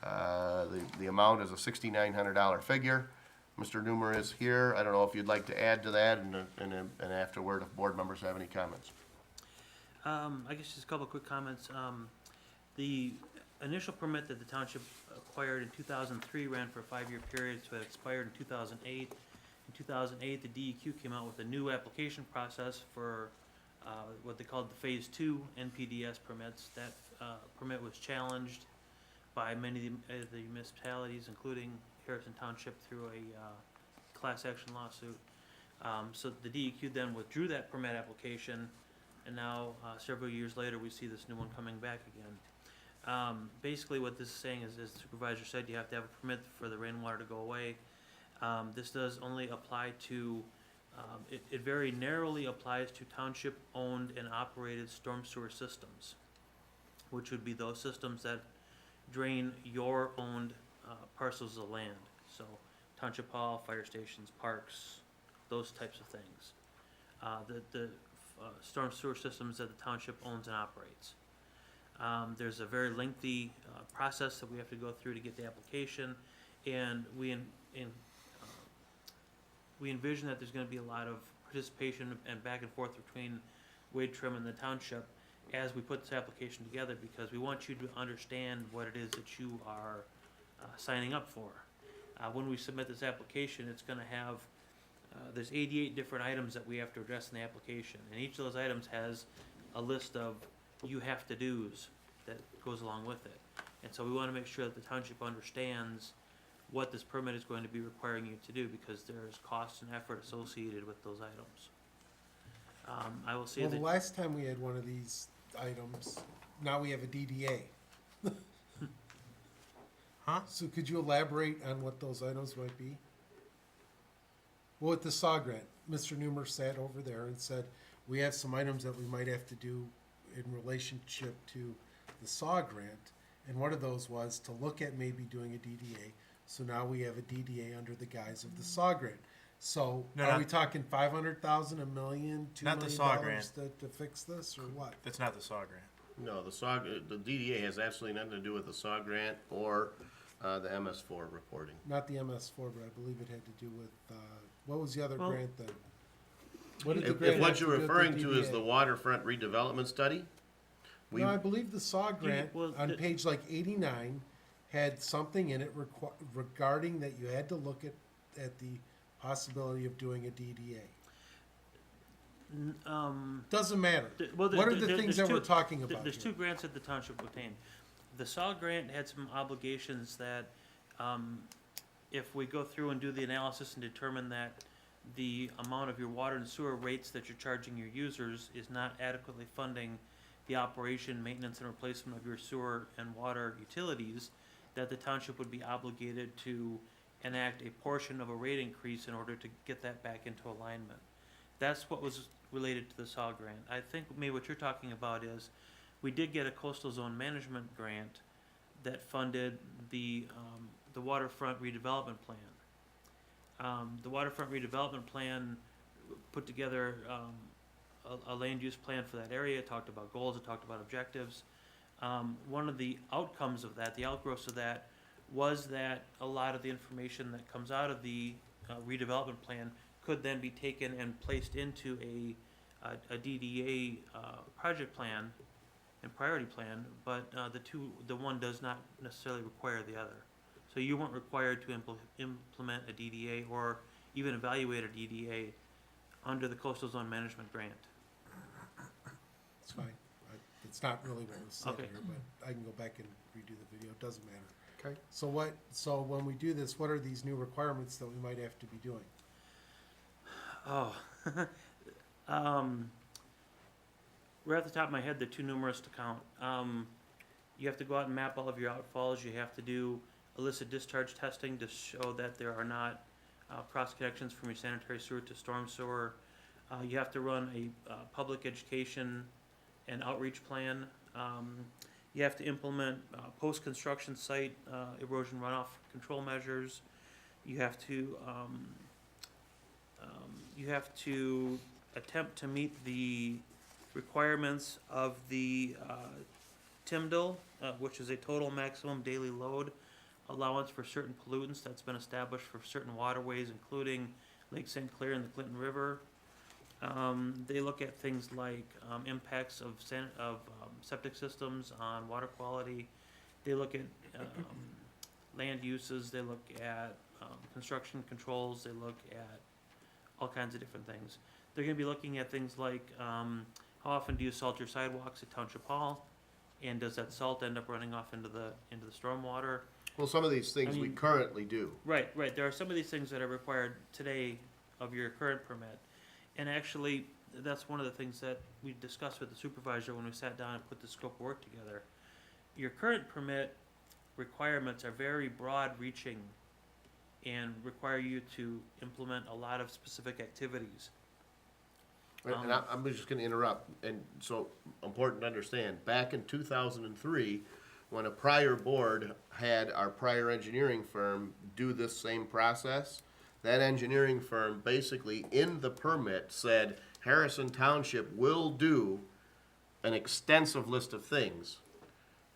The amount is a $6,900 figure. Mr. Newmer is here. I don't know if you'd like to add to that, and afterward, if board members have any comments. I guess just a couple of quick comments. The initial permit that the township acquired in 2003 ran for a 5-year period, so it expired in 2008. In 2008, the DEQ came out with a new application process for what they called the Phase 2 NPDS permits. That permit was challenged by many of the municipalities, including Harrison Township, through a class action lawsuit. So the DEQ then withdrew that permit application, and now several years later we see this new one coming back again. Basically what this is saying is, as the supervisor said, you have to have a permit for the rainwater to go away. This does only apply to, it very narrowly applies to township-owned and operated storm sewer systems, which would be those systems that drain your owned parcels of land. So township hall, fire stations, parks, those types of things. The storm sewer systems that the township owns and operates. There's a very lengthy process that we have to go through to get the application, and we envision that there's going to be a lot of participation and back and forth between Wade Trim and the township as we put this application together, because we want you to understand what it is that you are signing up for. When we submit this application, it's going to have there's 88 different items that we have to address in the application, and each of those items has a list of you have to do's that goes along with it. And so we want to make sure that the township understands what this permit is going to be requiring you to do, because there's cost and effort associated with those items. I will say Well, that the last time we had one of these items, now we have a DDA. Huh? So could you elaborate on what those items might be? Well, with the SAW grant, Mr. Newmer sat over there and said, we have some items that we might have to do in relationship to the SAW grant. And one of those was to look at maybe doing a DDA. So now we have a DDA under the guise of the SAW grant. So No, are not- we talking 500,000, $1 million, $2 Not the million SAW grant. to fix this, or what? That's not the SAW grant. No, the DDA has absolutely nothing to do with the SAW grant or the MS4 reporting. Not the MS4, but I believe it had to do with, what was the other Well- grant then? What did the If grant have what to you're do with the referring to is DDA? the waterfront redevelopment study, we, No, I believe the SAW grant, well, on the- page like 89, had something in it regarding that you had to look at the possibility of doing a DDA. Doesn't matter. Well, What are the things that we're talking about There's here? two grants that the township obtained. The SAW grant had some obligations that, if we go through and do the analysis and determine that the amount of your water and sewer rates that you're charging your users is not adequately funding the operation, maintenance, and replacement of your sewer and water utilities, that the township would be obligated to enact a portion of a rate increase in order to get that back into alignment. That's what was related to the SAW grant. I think maybe what you're talking about is, we did get a coastal zone management grant that funded the waterfront redevelopment plan. The waterfront redevelopment plan put together, a land use plan for that area, it talked about goals, it talked about objectives. One of the outcomes of that, the outgrowths of that, was that a lot of the information that comes out of the redevelopment plan could then be taken and placed into a DDA project plan and priority plan, but the one does not necessarily require the other. So you weren't required to implement a DDA or even evaluate a DDA under the coastal zone management grant. It's fine. It's not really what was said Okay. here, but I can go back and redo the video. It doesn't matter. Okay. So when we do this, what are these new requirements that we might have to be doing? Oh, right off the top of my head, they're too numerous to count. You have to go out and map all of your outfalls. You have to do illicit discharge testing to show that there are not cross connections from your sanitary sewer to storm sewer. You have to run a public education and outreach plan. You have to implement post-construction site erosion runoff control measures. You have to attempt to meet the requirements of the TIMDL, which is a total maximum daily load allowance for certain pollutants that's been established for certain waterways, including Lake St. Clair and the Clinton River. They look at things like impacts of septic systems on water quality. They look at land uses. They look at construction controls. They look at all kinds of different things. They're going to be looking at things like how often do you salt your sidewalks at Township Hall, and does that salt end up running off into the stormwater? Well, some of these things we currently do. Right. There are some of these things that are required today of your current permit. And actually, that's one of the things that we discussed with the supervisor when we sat down and put the scope of work together. Your current permit requirements are very broad-reaching and require you to implement a lot of specific activities. And I'm just gonna interrupt, and so, important to understand, back in 2003, when a prior board had our prior engineering firm do this same process, that engineering firm basically in the permit said Harrison Township will do an extensive list of things.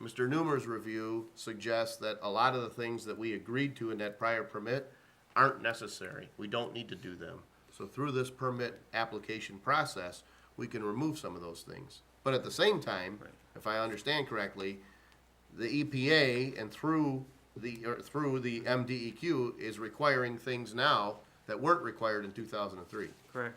Mr. Newmer's review suggests that a lot of the things that we agreed to in that prior permit aren't necessary. We don't need to do them. So through this permit application process, we can remove some of those things. But at the same time, if I understand correctly, the EPA and through the MDEQ is requiring things now that weren't required in 2003. Correct.